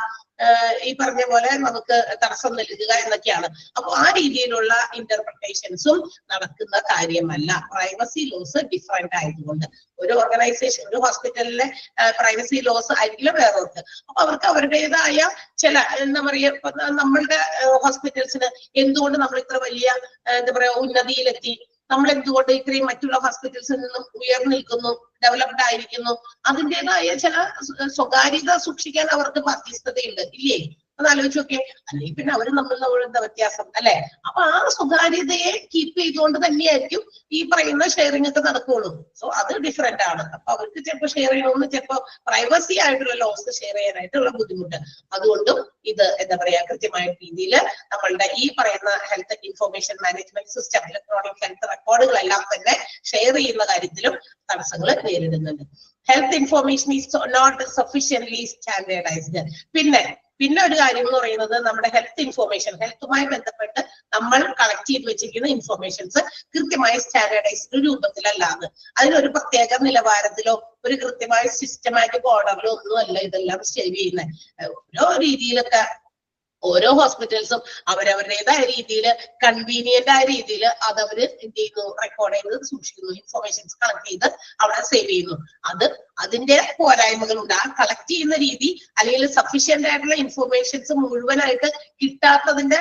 ഈ പറഞ്ഞ പോലെ നമുക്ക് തടസ്സം നൽകുക എന്നൊക്കെയാണ്. അപ്പൊ ആ രീതിയിലുള്ള ഇന്റർപ്രിട്ടേഷൻസും നടക്കുന്ന കാര്യമല്ല. പ്രൈവസി ലോസ് ഡിഫറെന്റ് ആയതുകൊണ്ട് ഒരു ഓർഗനൈസേഷൻ, ഒരു ഹോസ്പിറ്റലിലെ പ്രൈവസി ലോസ് ആയിരിക്കില്ല വേറൊർക്ക്. അപ്പൊ അവർക്ക് അവരുടേതായ ചില എന്താ പറയാ നമ്മളുടെ ഹോസ്പിറ്റൽസിന് എന്തുകൊണ്ട് നമ്മൾ ഇത്ര വലിയ എന്താ പറയാ ഉന്നതിയിലെത്തി, നമ്മൾ എന്തുകൊണ്ട് ഇത്രയും മറ്റുള്ള ഹോസ്പിറ്റൽസിൽ നിന്നും ഉയർന്നു നിൽക്കുന്നു, ഡെവലപ്ഡ് ആയിരിക്കുന്നു, അതിൻ്റെതായ ചില സ്വകാര്യത സൂക്ഷിക്കാൻ അവർക്ക് ബാധ്യസ്ഥതയുണ്ട്, ഇല്ലേ? ഒന്ന് ആലോചിച്ച് നോക്കിയേ. അല്ലെങ്കിൽ പിന്നെ അവർ തമ്മിലുള്ള എന്താ വ്യത്യാസം, അല്ലെ? അപ്പൊ ആ സ്വകാര്യതയെ കീപ്പ് ചെയ്തുകൊണ്ട് തന്നെയായിരിക്കും ഈ പറയുന്ന ഷെയറിംഗ് ഒക്കെ നടക്കുകയുള്ളൂ. സോ അത് ഡിഫറെന്റ് ആണ്. അപ്പൊ അവർക്ക് ചിലപ്പോൾ ഷെയർ ചെയ്യണമെന്ന് ചിലപ്പോൾ പ്രൈവസി ആയിട്ടുള്ള ലോസ് ഷെയർ ചെയ്യാനായിട്ടുള്ള ബുദ്ധിമുട്ട്. അതുകൊണ്ടും ഇത് എന്താ പറയാ കൃത്യമായ രീതിയിൽ നമ്മളുടെ ഈ പറയുന്ന health information management system, electronic health റെക്കോർഡുകളെല്ലാം തന്നെ ഷെയർ ചെയ്യുന്ന കാര്യത്തിലും തടസ്സങ്ങൾ നേരിടുന്നുണ്ട്. Health information is not sufficiently standardised. പിന്നെ ഒരു കാര്യം എന്ന് പറയുന്നത് നമ്മുടെ ഹെൽത്ത് ഇൻഫർമേഷൻ, ഹെൽത്തുമായി ബന്ധപ്പെട്ട് നമ്മൾ കളക്ട് ചെയ്ത് വെച്ചിരിക്കുന്ന ഇൻഫർമേഷൻസ് കൃത്യമായ സ്റ്റാൻഡേർഡൈസ്ഡ് രൂപത്തിലല്ലാതെ അതിനൊരു പ്രത്യേക നിലവാരത്തിലോ ഒരു കൃത്യമായ സിസ്റ്റമാറ്റിക് ഓർഡറിലോ ഒന്നുമല്ല ഇതെല്ലാം ഷെയർ ചെയ്യുന്നത്. ഓരോ രീതിയിലൊക്കെ ഓരോ ഹോസ്പിറ്റൽസും അവരവരുടേതായ രീതിയിൽ കൺവീനിയന്റ് ആയ രീതിയിൽ അതവര് എന്ത് ചെയ്യുന്നു, റെക്കോർഡ് ചെയ്ത് സൂക്ഷിക്കുന്നു, ഇൻഫർമേഷൻസ് കളക്ട് ചെയ്ത് അവിടെ സേവ് ചെയ്യുന്നു. അതിന്റെ പോരായ്മകളുണ്ട്. ആ കളക്ട് ചെയ്യുന്ന രീതി അല്ലെങ്കിൽ സഫീഷ്യന്റ് ആയിട്ടുള്ള ഇൻഫർമേഷൻസ് മുഴുവനായിട്ട് കിട്ടാത്തതിന്റെ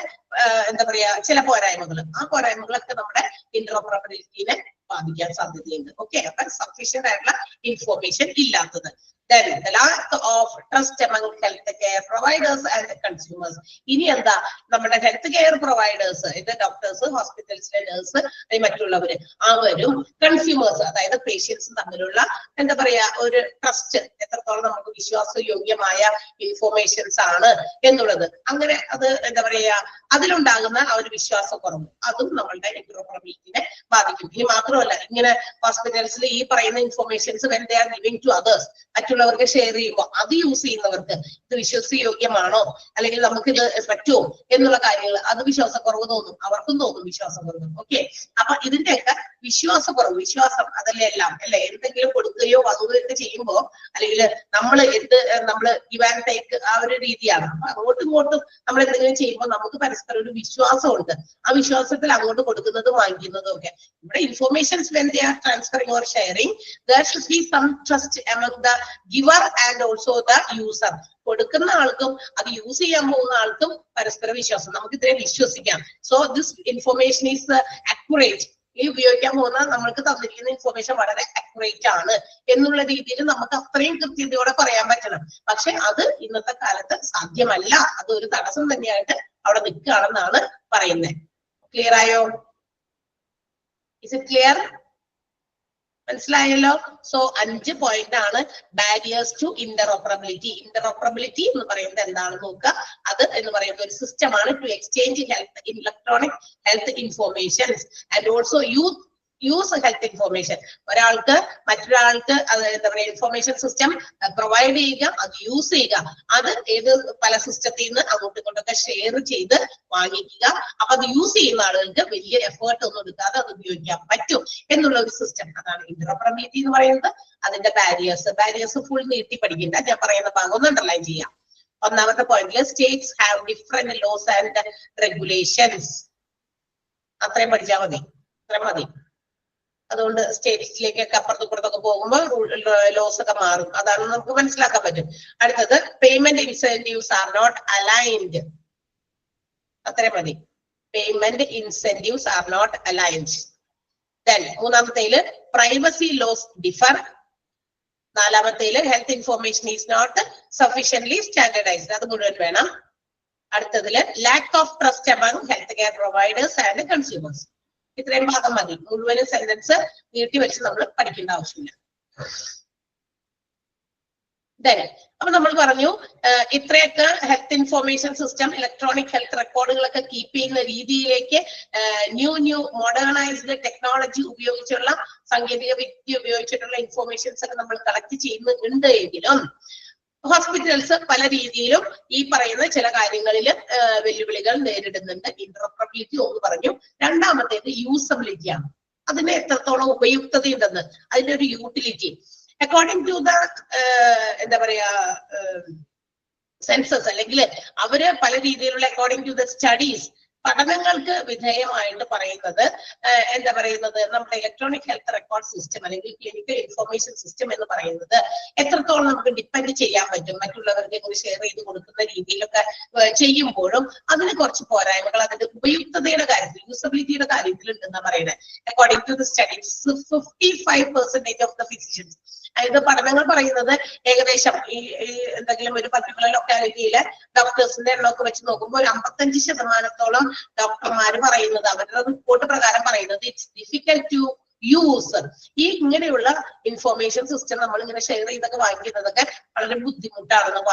എന്താ പറയാ ചില പോരായ്മകൾ, ആ പോരായ്മകളൊക്കെ നമ്മുടെ ഇന്ററോപ്പറബിലിറ്റിനെ ബാധിക്കാൻ സാധ്യതയുണ്ട്. ഓക്കെ, അപ്പൊ സഫീഷ്യന്റ് ആയിട്ടുള്ള ഇൻഫർമേഷൻ ഇല്ലാത്തത്. Then the lack of trust among healthcare providers and consumers. ഇനി എന്താ, നമ്മുടെ ഹെൽത്ത് കെയർ പ്രൊവൈഡേഴ്സ്, ഇത് ഡോക്ടേഴ്സ്, ഹോസ്പിറ്റൽസിലെ നഴ്സ്, മറ്റുള്ളവര്, അവരും കൺസ്യൂമേഴ്സ് അതായത് പേഷ്യൻസും തമ്മിലുള്ള എന്താ പറയാ ഒരു ട്രസ്റ്റ്, എത്രത്തോളം നമുക്ക് വിശ്വാസയോഗ്യമായ ഇൻഫോർമേഷൻസ് ആണ് എന്നുള്ളത്, അങ്ങനെ അത് എന്താ പറയാ അതിലുണ്ടാകുന്ന ആ ഒരു വിശ്വാസക്കുറവ്, അതും നമ്മളുടെ ഇന്ററോപ്പറബിലിറ്റിനെ ബാധിക്കും. ഇനി മാത്രമല്ല, ഇങ്ങനെ ഹോസ്പിറ്റൽസിൽ ഈ പറയുന്ന informations when they are giving to others, മറ്റുള്ളവർക്ക് ഷെയർ ചെയ്യുമ്പോൾ അത് യൂസ് ചെയ്യുന്നവർക്ക് ഇത് വിശ്വസയോഗ്യമാണോ അല്ലെങ്കിൽ നമുക്ക് ഇത് പറ്റുമോ എന്നുള്ള കാര്യങ്ങൾ അത് വിശ്വാസക്കുറവ് തോന്നും, അവർക്കും തോന്നും വിശ്വാസക്കുറവ്. ഓക്കെ, അപ്പൊ ഇതിന്റെയൊക്കെ വിശ്വാസം അതല്ലേ എല്ലാം, അല്ലെ? എന്തെങ്കിലും കൊടുക്കുകയോ വാങ്ങുകയോ ചെയ്യുമ്പോൾ അല്ലെങ്കിൽ നമ്മള് ഗിവ് ആൻഡ് ടേക്ക് ആ ഒരു രീതിയാണ്. അപ്പൊ അങ്ങോട്ടും ഇങ്ങോട്ടും നമ്മൾ എന്തെങ്കിലും ചെയ്യുമ്പോൾ നമുക്ക് പരസ്പരം ഒരു വിശ്വാസമുണ്ട്. ആ വിശ്വാസത്തിൽ അങ്ങോട്ട് കൊടുക്കുന്നതും വാങ്ങിക്കുന്നതും ഒക്കെ. ഇവിടെ informations when they are transferring or sharing, there should be some trust among the giver and also the user. കൊടുക്കുന്ന ആൾക്കും അത് യൂസ് ചെയ്യാൻ പോകുന്ന ആൾക്കും പരസ്പര വിശ്വാസം, നമുക്ക് ഇത്രയും വിശ്വസിക്കാം. So this information is accurate. ഈ ഉപയോഗിക്കാൻ പോകുന്ന നമ്മൾക്ക് തന്നിരിക്കുന്ന ഇൻഫോർമേഷൻ വളരെ അക്യുറേറ്റ് ആണ് എന്നുള്ള രീതിയിൽ നമുക്ക് അത്രയും കൃത്യതയോടെ പറയാൻ പറ്റണം. പക്ഷെ അത് ഇന്നത്തെ കാലത്ത് സാധ്യമല്ല. അത് ഒരു തടസ്സം തന്നെയായിട്ട് അവിടെ നിൽക്കുകയാണെന്നാണ് പറയുന്നത്. ക്ലിയർ ആയോ? Is it clear? മനസ്സിലായല്ലോ? സോ 5 പോയിന്റ് ആണ് ബാരിയേഴ്സ് ടു ഇന്ററോപ്പറബിലിറ്റി. ഇന്ററോപ്പറബിലിറ്റി എന്ന് പറയുന്നത് എന്താണെന്ന് നോക്കുക. അത് എന്ന് പറയുന്നത് ഒരു സിസ്റ്റമാണ് to exchange electronic health informations and also use use health information. ഒരാൾക്ക് മറ്റൊരാൾക്ക് അത് എന്താ പറയുക ഇൻഫോർമേഷൻ സിസ്റ്റം പ്രൊവൈഡ് ചെയ്യുക, അത് യൂസ് ചെയ്യുക, അത് ഏത് പല സിസ്റ്റത്തിൽ നിന്ന് അങ്ങോട്ടും ഇങ്ങോട്ടൊക്കെ ഷെയർ ചെയ്ത് വാങ്ങിക്കുക. അപ്പൊ അത് യൂസ് ചെയ്യുന്ന ആളുകൾക്ക് വലിയ എഫേർട്ട് ഒന്നും എടുക്കാതെ അത് ഉപയോഗിക്കാൻ പറ്റും എന്നുള്ള ഒരു സിസ്റ്റം. അതാണ് ഇന്ററോപ്പറബിലിറ്റി എന്ന് പറയുന്നത്. അതിന്റെ ബാരിയേഴ്സ് ഫുൾ നീട്ടി പഠിക്കേണ്ട, ഞാൻ പറയുന്ന ഭാഗം ഒന്ന് അണ്ടർലൈൻ ചെയ്യാം. ഒന്നാമത്തെ പോയിന്റില് states have different laws and regulations. അത്രയും പഠിച്ചാൽ മതി, അത്രയും മതി. അതുകൊണ്ട് സ്റ്റേറ്റ്സിലേക്കൊക്കെ അപ്പുറത്തും ഇപ്പുറത്തൊക്കെ പോകുമ്പോൾ ലോസ് ഒക്കെ മാറും, അതാണ് നമുക്ക് മനസ്സിലാക്കാൻ പറ്റും. അടുത്തത് payment incentives are not aligned. അത്രയും മതി. Payment incentives are not aligned. Then മൂന്നാമത്തേല് പ്രൈവസി ലോസ് ഡിഫർ. നാലാമത്തേല് health information is not sufficiently standardised. അത് മുഴുവൻ വേണം. അടുത്തതില് lack of trust among health care providers and consumers. ഇത്രയും ഭാഗം മതി. മുഴുവനും സെന്റൻസ് നീട്ടി വെച്ച് നമ്മൾ പഠിക്കേണ്ട ആവശ്യമില്ല. അപ്പൊ നമ്മൾ പറഞ്ഞു ഇത്രയൊക്കെ health information system, electronic health റെക്കോർഡുകളൊക്കെ കീപ്പ് ചെയ്യുന്ന രീതിയിലേക്ക് ന്യൂ മോഡേണൈസ്ഡ് ടെക്നോളജി ഉപയോഗിച്ചുള്ള സാങ്കേതിക വിദ്യ ഉപയോഗിച്ചിട്ടുള്ള ഇൻഫോർമേഷൻസ് ഒക്കെ നമ്മൾ കളക്ട് ചെയ്യുന്നുണ്ട് എങ്കിലും ഹോസ്പിറ്റൽസ് പല രീതിയിലും ഈ പറയുന്ന ചില കാര്യങ്ങളിൽ വെല്ലുവിളികൾ നേരിടുന്നുണ്ട്. ഇന്ററോപ്പറബിലിറ്റി ഒന്ന് പറഞ്ഞു. രണ്ടാമത്തേത് യൂസബിലിറ്റി ആണ്. അതിന് എത്രത്തോളം ഉപയുക്തതയുണ്ടെന്ന്, അതിന്റെ ഒരു യൂട്ടിലിറ്റി. അക്കോർഡിംഗ് ടു ദ എന്താ പറയാ സെൻസസ്, അല്ലെങ്കിൽ അവര് പല രീതിയിലുള്ള അക്കോർഡിംഗ് ടു ദ സ്റ്റഡീസ്, പഠനങ്ങൾക്ക് വിധേയമായിട്ട് പറയുന്നത് എന്താ പറയുന്നത്, നമ്മുടെ ഇലക്ട്രോണിക് ഹെൽത്ത് റെക്കോർഡ് സിസ്റ്റം അല്ലെങ്കിൽ ക്ലിനിക്കൽ ഇൻഫോർമേഷൻ സിസ്റ്റം എന്ന് പറയുന്നത് എത്രത്തോളം നമുക്ക് ഡിപ്പെൻഡ് ചെയ്യാൻ പറ്റും, മറ്റുള്ളവർക്ക് ഷെയർ ചെയ്ത് കൊടുക്കുന്ന രീതിയിലൊക്കെ ചെയ്യുമ്പോഴും അതിന് കുറച്ച് പോരായ്മകൾ അതിന്റെ ഉപയുക്തതയുടെ കാര്യത്തിൽ, യൂസബിലിറ്റിയുടെ കാര്യത്തിൽ ഉണ്ടെന്നാ പറയുന്നത്. According to the studies 55% of the physicians, അതായത് പഠനങ്ങൾ പറയുന്നത് ഏകദേശം ഈ എന്തെങ്കിലും ഒരു പർട്ടിക്കുലർ ലൊക്കാലിറ്റിയിലെ ഡോക്ടേഴ്സിന്റെ എണ്ണമൊക്കെ വെച്ച് നോക്കുമ്പോൾ ഒരു 55% ഡോക്ടർമാര് പറയുന്നത്, അവരുടെ റിപ്പോർട്ട് പ്രകാരം പറയുന്നത് ഇറ്റ്സ് ഡിഫിക്കൽട്ട് ടു യൂസ്. ഈ ഇങ്ങനെയുള്ള ഇൻഫോർമേഷൻ സിസ്റ്റം നമ്മൾ ഇങ്ങനെ ഷെയർ ചെയ്തൊക്കെ വാങ്ങിക്കുന്നതൊക്കെ വളരെ ബുദ്ധിമുട്ടാണെന്ന്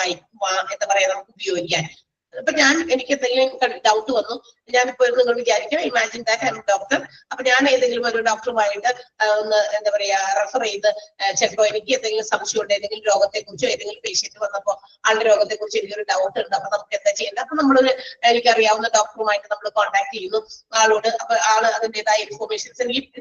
എന്താ പറയാ നമുക്ക് ഉപയോഗിക്കാൻ. അപ്പൊ എനിക്ക് എന്തെങ്കിലും ഡൗട്ട് വന്നു, ഞാനിപ്പോ നിങ്ങൾ വിചാരിക്കും imagine that I M doctor. അപ്പൊ ഞാൻ ഏതെങ്കിലും ഒരു ഡോക്ടറുമായിട്ട് ഒന്ന് എന്താ പറയാ റെഫർ ചെയ്ത് ചിലപ്പോൾ എനിക്ക് എന്തെങ്കിലും സംശയമുണ്ട്, ഏതെങ്കിലും രോഗത്തെ കുറിച്ചോ ഏതെങ്കിലും പേഷ്യന്റ് വന്നപ്പോ ആളുടെ രോഗത്തെ കുറിച്ച് എനിക്കൊരു ഡൗട്ട് ഉണ്ട്. അപ്പൊ നമുക്ക് എന്താ ചെയ്യേണ്ടത്? അപ്പൊ നമ്മളൊരു എനിക്കറിയാവുന്ന ഡോക്ടറുമായിട്ട് നമ്മൾ കോൺടാക്ട് ചെയ്യുന്നു, ആളോട്. അപ്പൊ ആള് അതിൻ്റെതായ ഇൻഫോർമേഷൻസ് എനിക്ക്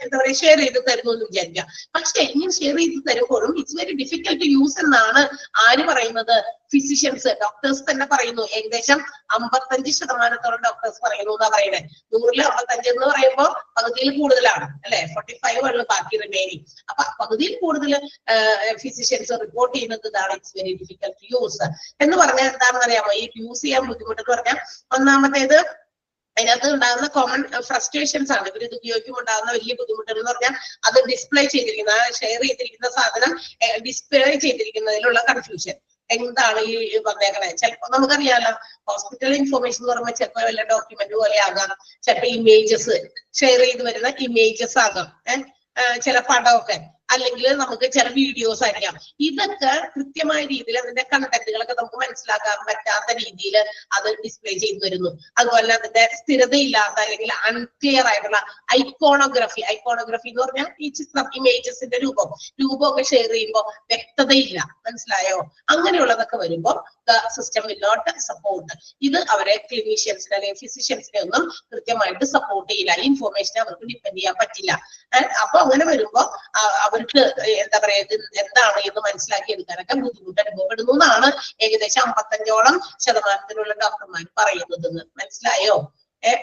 എന്താ പറയാ ഷെയർ ചെയ്ത് തരുന്നു എന്ന് വിചാരിക്കാം. പക്ഷെ ഇങ്ങനെ ഷെയർ ചെയ്ത് തരുമ്പോഴും it's very difficult to use എന്നാണ് ആര് പറയുന്നത്? ഫിസിഷ്യൻസ്, ഡോക്ടേഴ്സ് തന്നെ പറയുന്നു. ഏകദേശം 55% ഡോക്ടേഴ്സ് പറയുന്നു എന്നാ പറയുന്നത്. 100-ൽ 55 എന്ന് പറയുമ്പോൾ പകുതിയിൽ കൂടുതലാണ് അല്ലെ, 45 ആണ് ബാക്കി റിമൈനിങ്. അപ്പൊ പകുതിയിൽ കൂടുതൽ ഫിസിഷ്യൻസ് റിപ്പോർട്ട് ചെയ്യുന്നത് ഇതാണ്, it's very difficult to use എന്ന് പറഞ്ഞാൽ എന്താണെന്ന് അറിയാമോ? ഈ യൂസ് ചെയ്യാൻ ബുദ്ധിമുട്ടെന്ന് പറഞ്ഞാൽ ഒന്നാമത്തേത് അതിനകത്ത് ഉണ്ടാകുന്ന കോമൺ ഫ്രസ്ട്രേഷൻസ് ആണ്. ഇവർ ഇത് ഉപയോഗിക്കുമ്പോൾ ഉണ്ടാകുന്ന വലിയ ബുദ്ധിമുട്ടുകൾ എന്ന് പറഞ്ഞാൽ അത് ഡിസ്പ്ലേ ചെയ്തിരിക്കുന്ന, ഷെയർ ചെയ്തിരിക്കുന്ന സാധനം ഡിസ്പ്ലേ ചെയ്തിരിക്കുന്നതിലുള്ള കൺഫ്യൂഷൻ. എന്താണ് ഈ വന്നേക്കണേ? ചിലപ്പോ നമുക്കറിയാലോ, ഹോസ്പിറ്റൽ ഇൻഫോർമേഷൻ എന്ന് പറയുമ്പോൾ ചിലപ്പോൾ വല്ല ഡോക്യുമെന്റ് പോലെ ആകാം, ചിലപ്പോ ഇമേജസ് ഷെയർ ചെയ്ത് വരുന്ന ഇമേജസ് ആകാം, ചില പടമൊക്കെ, അല്ലെങ്കിൽ നമുക്ക് ചില വീഡിയോസ് ആയിരിക്കാം. ഇതൊക്കെ കൃത്യമായ രീതിയിൽ അതിന്റെ കണ്ടന്റുകളൊക്കെ നമുക്ക് മനസ്സിലാക്കാൻ പറ്റാത്ത രീതിയിൽ അത് ഡിസ്പ്ലേ ചെയ്തു വരുന്നു. അതുപോലെ അതിന്റെ സ്ഥിരതയില്ലാത്ത അല്ലെങ്കിൽ അൺക്ലിയർ ആയിട്ടുള്ള ഐക്കോണോഗ്രഫി എന്ന് പറഞ്ഞാൽ ഈ ചിത്രം, ഇമേജസിന്റെ രൂപമൊക്കെ ഷെയർ ചെയ്യുമ്പോൾ വ്യക്തതയില്ല, മനസ്സിലായോ? അങ്ങനെയുള്ളതൊക്കെ വരുമ്പോൾ the system will not support. ഇത് അവരെ ക്ലിനീഷ്യൻസിനെ അല്ലെങ്കിൽ ഫിസിഷ്യൻസിനെ ഒന്നും കൃത്യമായിട്ട് സപ്പോർട്ട് ചെയ്യില്ല. ഈ ഇൻഫോർമേഷനെ അവർക്ക് ഡിപ്പെൻഡ് ചെയ്യാൻ പറ്റില്ല. അപ്പൊ അങ്ങനെ വരുമ്പോൾ അവർക്ക് എന്താ പറയാ എന്താണ് എന്ന് മനസ്സിലാക്കി എടുക്കാനൊക്കെ ബുദ്ധിമുട്ട് അനുഭവപ്പെടുന്നു എന്നാണ് ഏകദേശം 55% ഡോക്ടർമാർ പറയുന്നത്. മനസ്സിലായോ?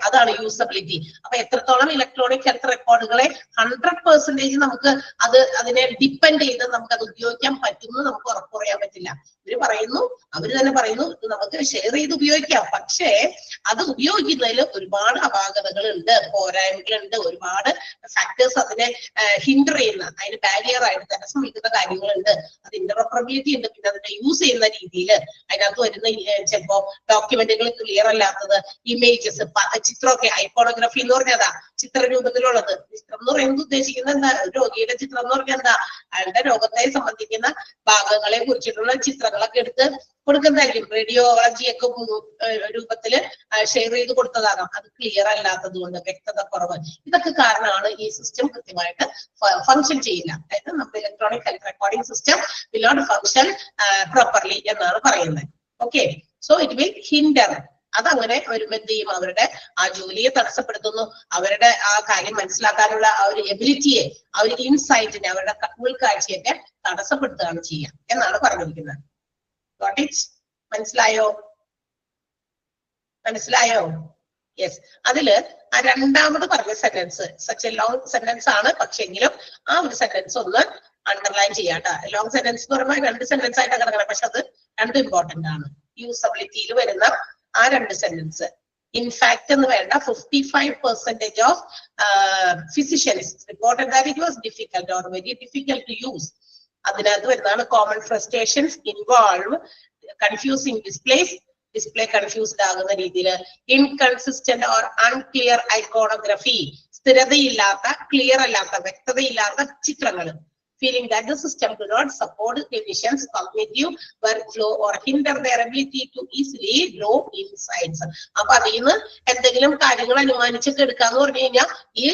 അതാണ് യൂസബിലിറ്റി. അപ്പൊ എത്രത്തോളം ഇലക്ട്രോണിക് ഹെൽത്ത് റെക്കോർഡുകളെ 100% നമുക്ക് അതിനെ ഡിപ്പെൻഡ് ചെയ്ത് നമുക്ക് അത് ഉപയോഗിക്കാൻ പറ്റുമെന്ന് നമുക്ക് ഉറപ്പ് പറയാൻ പറ്റില്ല. അവര് തന്നെ പറയുന്നു ഇത് നമുക്ക് ഷെയർ ചെയ്ത് ഉപയോഗിക്കാം, പക്ഷേ അത് ഉപയോഗിക്കുന്നതിൽ ഒരുപാട് അപാകതകളുണ്ട്, പോരായ്മകളുണ്ട്, ഒരുപാട് ഫാക്ടേഴ്സ് അതിനെ ഹിൻഡർ ചെയ്യുന്ന, അതിന് ബാരിയർ ആയിട്ട് തടസ്സം വയ്ക്കുന്ന കാര്യങ്ങളുണ്ട്. അത് ഇന്ററോപ്പറബിലിറ്റി ഉണ്ട്. പിന്നെ അതിനെ യൂസ് ചെയ്യുന്ന രീതിയിൽ അതിനകത്ത് വരുന്ന ചിലപ്പോ ഡോക്യുമെന്റുകൾ ക്ലിയർ അല്ലാത്തത്, ഇമേജസ് ചിത്രമൊക്കെ ഐക്കോണോഗ്രഫി എന്ന് പറഞ്ഞാൽ അതാ ചിത്രരൂപത്തിലുള്ളത്. ചിത്രം എന്ന് പറയുന്നത് ഉദ്ദേശിക്കുന്നത് എന്താ? രോഗിയുടെ ചിത്രം എന്ന് പറഞ്ഞാൽ എന്താ? അയാളുടെ രോഗത്തെ സംബന്ധിക്കുന്ന ഭാഗങ്ങളെ കുറിച്ചിട്ടുള്ള ചിത്രങ്ങളൊക്കെ എടുത്ത് കൊടുക്കുന്നതായിരിക്കും. റേഡിയോളജി ഒക്കെ രൂപത്തില് ഷെയർ ചെയ്ത് കൊടുത്തതാകാം. അത് ക്ലിയർ അല്ലാത്തത് കൊണ്ട്, വ്യക്തത കുറവ്, ഇതൊക്കെ കാരണമാണ് ഈ സിസ്റ്റം കൃത്യമായിട്ട് ഫങ്ഷൻ ചെയ്യില്ല. അതായത് നമ്മുടെ electronic health recording system will not function properly എന്നാണ് പറയുന്നത്. Okay, so it will hinder. അതങ്ങനെ വരുമ്പോൾ എന്ത് ചെയ്യും? അവരുടെ ആ ജോലിയെ തടസ്സപ്പെടുത്തുന്നു. അവരുടെ ആ കാര്യം മനസ്സിലാക്കാനുള്ള ആ ഒരു എബിലിറ്റിയെ, ആ ഒരു ഇൻസൈറ്റിനെ, അവരുടെ ഉൾക്കാഴ്ചയൊക്കെ തടസ്സപ്പെടുത്തുകയാണ് ചെയ്യുക എന്നാണ് പറഞ്ഞിരിക്കുന്നത്. Got it? മനസ്സിലായോ? മനസ്സിലായോ? യെസ്. അതില് ആ രണ്ടാമത് പറഞ്ഞ sentence such A long sentence ആണ്, പക്ഷെങ്കിലും ആ ഒരു സെന്റൻസ് ഒന്ന് അണ്ടർലൈൻ ചെയ്യാട്ടോ. ലോങ് സെന്റൻസ് എന്ന് പറയുമ്പോൾ 2 സെന്റൻസ് ആയിട്ട് കിടക്കണം, പക്ഷെ അത് രണ്ടും ഇമ്പോർട്ടന്റ് ആണ്. യൂസബിലിറ്റിയിൽ വരുന്ന ആ 2 സെന്റൻസ്. ഇൻഫാക്ട് എന്ന് വേണ്ട, 55% of physicians reported that it was difficult or very difficult to use. അതിനകത്ത് വരുന്നതാണ് common frustrations involve confusing display confused ആകുന്ന രീതിയിൽ, ഇൻകൺസിസ്റ്റന്റ് ഓർ അൺക്ലിയർ ഐക്കോണോഗ്രഫി, സ്ഥിരതയില്ലാത്ത, ക്ലിയർ അല്ലാത്ത, വ്യക്തതയില്ലാത്ത ചിത്രങ്ങൾ. Feeling that the system do not support clinicians' cognitive workflow or hinder their ability to easily draw insights. അപ്പൊ അതിൽ നിന്ന് എന്തെങ്കിലും കാര്യങ്ങൾ അനുമാനിച്ചൊക്കെ എടുക്കാന്ന് പറഞ്ഞു കഴിഞ്ഞാൽ ഈ